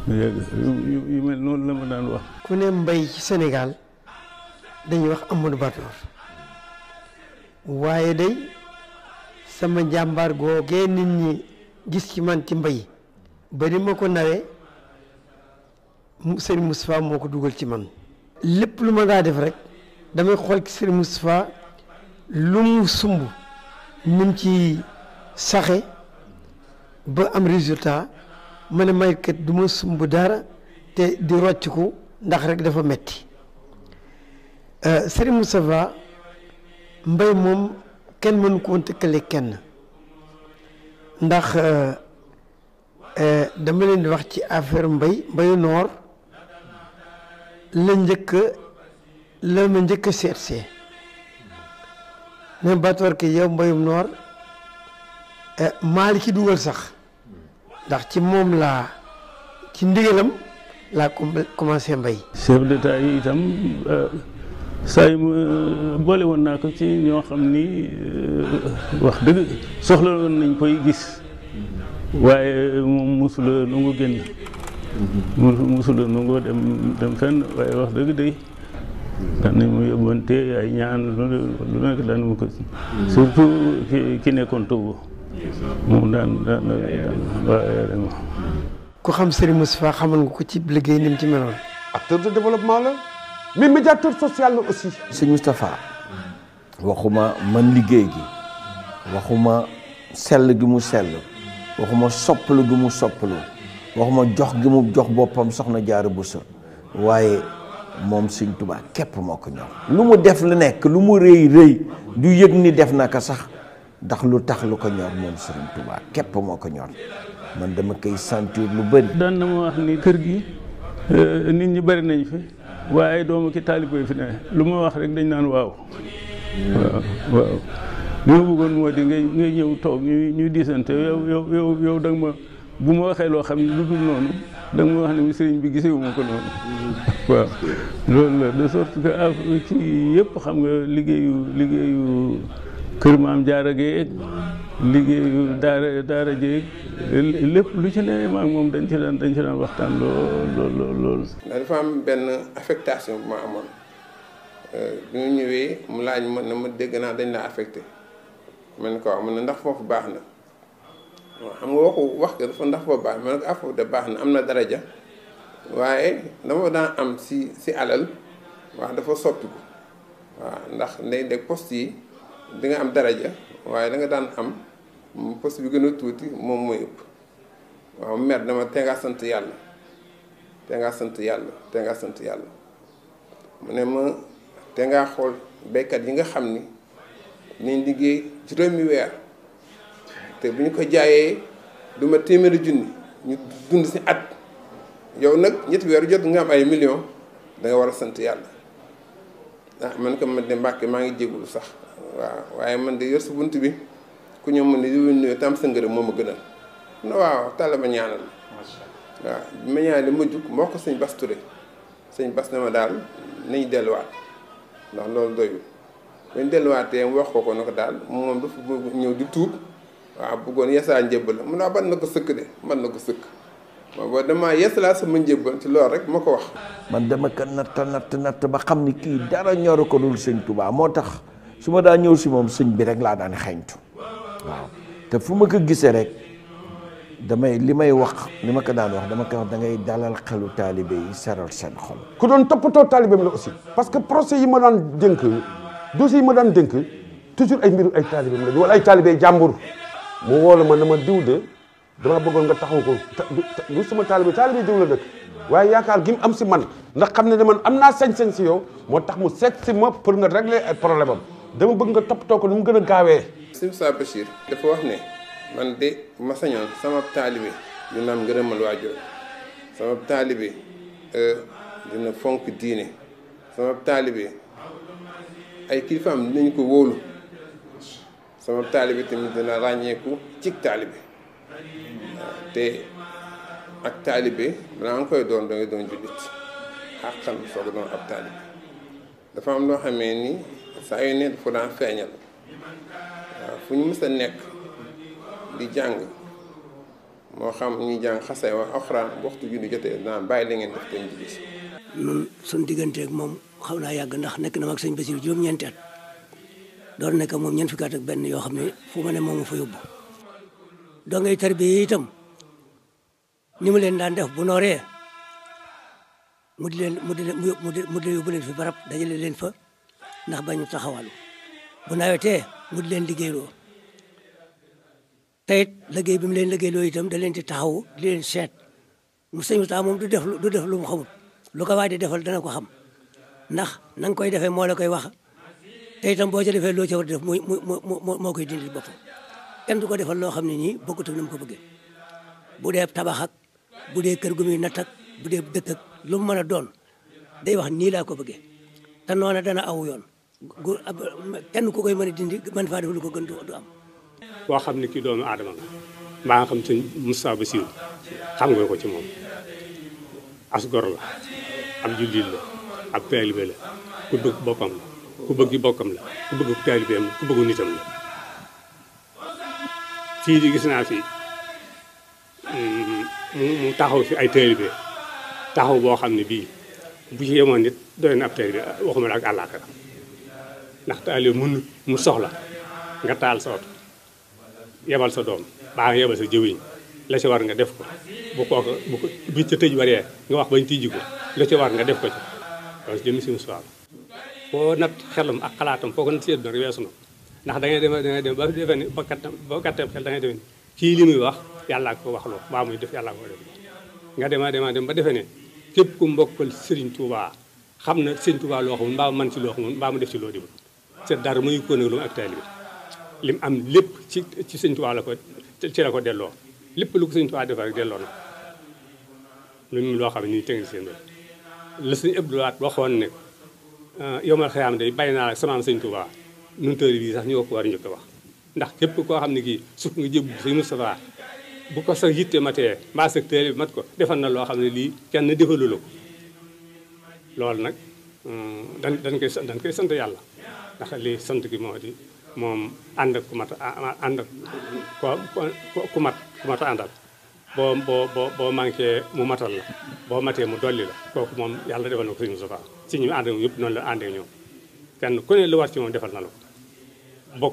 S2: yu mel noonu la ma daan wax.
S13: ku ne mbay ci Sénégal dañuy wax Amadou Batoor waaye day sama njàmbaar googee nit ñi gis ci man ci mbay ba ni ma ko nawee Serigne Moustapha moo ko dugal ci man. lépp lu ma daa def rek damay xool ci Serigne Moustapha lu mu sumb ni mu ci saxe ba am résultat. ma ne maykat du ma sumb dara te di rocc ko ndax rek dafa metti Serigne Moustapha mbay moom kenn mënu ko woon tëkkale kenn ndax dama leen di wax ci affaire mbayu noor la ma njëkk a seetsee ne Batoor ke yow mbayum noor maali ci dugal sax ndax ci moom laa ci ndigalam laa commencé mbay.
S2: chef d'état yi itam saa yu ma boole woon naa ko ci ñoo xam ni wax dëgg soxla woon nañ koy gis waaye moom mosula nu nga génn mosula nu nga dem fenn waaye wax dëgg day daan nañ mu yóbbante ay ñaan lu nekk daan mu ko surtout ki nekkoon Togo moom daan waaye
S13: ku xam Serigne Moustapha xamal nga ko ci liggéey ni mu ci meloon.
S7: acteur de développement la mais médiateur social la aussi.
S10: sëñ Moustapha waxuma man liggéey gi waxuma sell gi mu sell waxuma soppalu gi mu soppalu waxuma jox gi mu jox boppam soxna Jaara Buso waaye moom sëñ Tuubaa képp moo ko ñor. lu mu def lu nekk lu mu rëy rëy du yëg ni def na ko sax ndax lu tax lu ko ñor moom sëriñ Tuubaa képp moo ko ñor man dama koy sentir lu bëri.
S2: daan na ma wax ni kër gi nit ñi bari nañ fi waaye doomu ki taalibe fi ne lu ma wax rek dañ naan waaw waaw li ma bëggoon moo di ngay ñëw toog ñuy diisante yow da nga ma bu ma waxee loo xam ne lu dul noonu da nga ma wax ne sëriñ bi gisee wu ma ko noonu waaw loolu la de sorte que ci yëpp xam nga liggéeyu kër Maam Jaara Géey liggéeyu daara jéeg lépp lu ci ne maag moom dañ ci daan waxtaan lool.
S1: ndax dafa am benn affectation bu ma amoon bi mu ñëwee mu laaj ma ne ma dégg naa dañ la affecté ma ne ko waaw mu ne ndax foofu baax na waaw xam nga wax ko dafa ndax foofu baax ma ne ko foofu de baax na am na daraja waaye dama daan am si alal wax dafa soppiku waaw ndax ndey poste yi di nga am daraja waaye da nga daan am poste bi gën a tuuti moom mooy ëpp waaw mer dama te ngaa sant yàlla te ngaa sant yàlla mu ne ma te ngaa xool béykat yi nga xam ni nañ liggéey juróomi weer te bu ñu ko jaayee du ma téeméeri junni ñu dund si at yow nag ñetti weer jot nga am ay millions da nga war a sant yàlla man ko man de Mbàkke maa ngi jégulu sax waaw waaye man de yor sa bunt bi ku ñëw mën ne di nuyu tam sa ngërëm moo ma gënal na waaw tàlla ma ñaanal waaw bi ma ñaanal ma jug moo ko sëñ Bas Touré sëñ Bas na ma daal nañ delluwaat ndax loolu doyul bañ delluwaatee mu wax ko ne ko daal moom dafa bëgg ñëw di tuub waaw bëggoon yeesaa njëbbal la mun naa ban na ko sëkk de man na ko sëkk waaw boo damaa yeesalaa sama njëbbal ci loolu rek ma ko wax
S10: man dama ko natt ba xam ni kii dara ñoru ko dul sëñ Touba moo tax su ma daa ñëw si moom sëñ bi rek laa daan xeeñtu waaw te fu ma ko gisee rek li may wax ni ma ko daan wax dama ko wax da ngay dalal xelu taalibe yi seral seen xol.
S7: ku doon toppatoo taalibeem la aussi parce que procès yi ma daan dénk dossiers yi ma daan dénk toujours ay mbiru ay taalibeem la wala ay taalibe jàmbur mu woo la ma dama diw de dama bëggoon nga taxaw ko du sama taalibe diw la dëkk waaye yaakaar gi mu am si man ndax xam ne man am naa sañ-sañ si yow moo tax mu seet si ma pour nga régler ay problème am dama bëgg nga toppatoo ko nu mu gën a gaawee.
S1: Sëñ Moussa Bachir dafa wax ne man de ma sañoon sama taalibe dina am ngërëmal waajur sama taalibe dina fonk diine sama taalibe ay kilifaam dinañ ko wóolu sama taalibe tamit dina ràññeeku cig taalibe te ak taalibe balaa nga koy doon da ngay doon jullit xàqan soog a doon ab taalibe dafa am loo xamee ni saa yu ne dafa daan feeñal waaw fu ñu mës a nekk di jàng moo xam ñuy jàng xasay wax alxuraan waxtu julli jotee naan bàyyi la ngeen def te julli si.
S4: ñun suñu digganteeg moom xaw naa yàgg ndax nekk na mag sëñ Basiru juróom-ñeenti at doon nekk moom ñeent fukki at ak benn yoo xam ne fu ma ne moom ma fa yóbbu doo ngay tarbiya itam ni mu leen daan def bu nooree mu di leen yóbbu leen fi barab dajale leen fa ndax bañu taxawalu bu nawetee mu di leen liggéeyloo teyit liggéey bi mu leen liggéeyloo itam da leen di taxaw di leen seet mu sëñ taa moom du def lu mu xamul lu ko waay di defal dana ko xam ndax na nga koy defee moo la koy wax te itam boo ca defee loo ca war a def moo koy dindi boppam kenn du ko defal loo xam ne nii bokkut ak na mu ko bëggee bu dee tabax ak bu dee kër gu muy natt ak bu dee dëkk ak lu mu mën a doon day wax nii laa ko bëggee te noona dana aw yoon kenn ku koy mën a dindi man faa def lu ko gën du am.
S9: boo xam ne kii doomu aadama la mbaa nga xam sëñ Moustapha Bassirou xam nga ko ci moom as gor la ab jullit la ab taalibe la ku bëgg boppam la ku bëgg bokkam la ku bëgg taalibeem la ku bëgg nitam la fii di gis naa fi mu taxaw fi ay taalibe taxaw boo xam ne bii bu ci yemoon nit doy na ab taalibe waxuma la ak àllaaxira ndax taalibe mu soxla nga taal sa oto yebal sa doom baa nga yebal sa jëwiñ la ci war nga def ko bu kooku bu ca tëj waree nga wax bañ tijji ko la ci war nga def ko ci loolu jëmi si musuwaal foo nat xelam ak xalaatam foo ko nat seet nag weesu na ndax da ngay dem ba defee ni ba katteem xel da ngay defee ni kii li muy wax yàllaa ko wax loo baa muy def yàllaa ko def nga dem ba defee ne képp ku mbokkal Serigne Touba xam na Serigne Touba loo xamul mbaa man ci loo xamul mbaa mu def ci loo dibul c'est dara muy ko nag lu ak taalibe lim am lépp ci Serigne Touba la ko ci la ko delloo lépp lu ko Serigne Touba defal rek delloo na lu mu loo xam ne nii technicien la Serigne Abdou Lahad waxoon ne yomal xëyaam day bàyyi naa la sama Serigne Touba nun tëri bii sax ñoo ko war a njëkk a wax ndax képp koo xam ne kii sukk nga jëb Serigne Moustapha bu ko sa yitte matee mbaa sa tëri bi mat ko defal na loo xam ne lii kenn defalu la ko loolu nag dañ koy sant yàlla ndax lii sant gi moo di moom ànd ak ku mat ànd ak ku mat a àndal boo manqué mu matal la boo matee mu dolli la kooku moom yàlla defal na ko sëñ Moustapha si ñu ànd ak yëpp noonu la àndee ñoom kenn ku ne lu war ci moom defal na la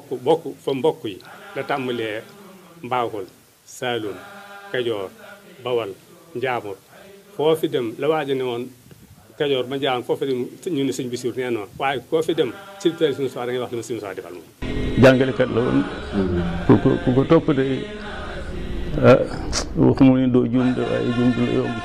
S9: ko bokk fa mbokk yi la tàmbalee Mbaakol Saalum Kajoor Bawal Njaamur foo fi dem la waaja ne woon Kajoor ba Njaamur foo fi dem ñu ne sëñ Basiru nee noonu waaye koo fi dem ci tari sëñ Moustapha da ngay wax li ma sëñ Moustapha defal moom
S2: jàngalekat la woon ku ko topp de waxuma ni doo juum de waaye juum du la yomb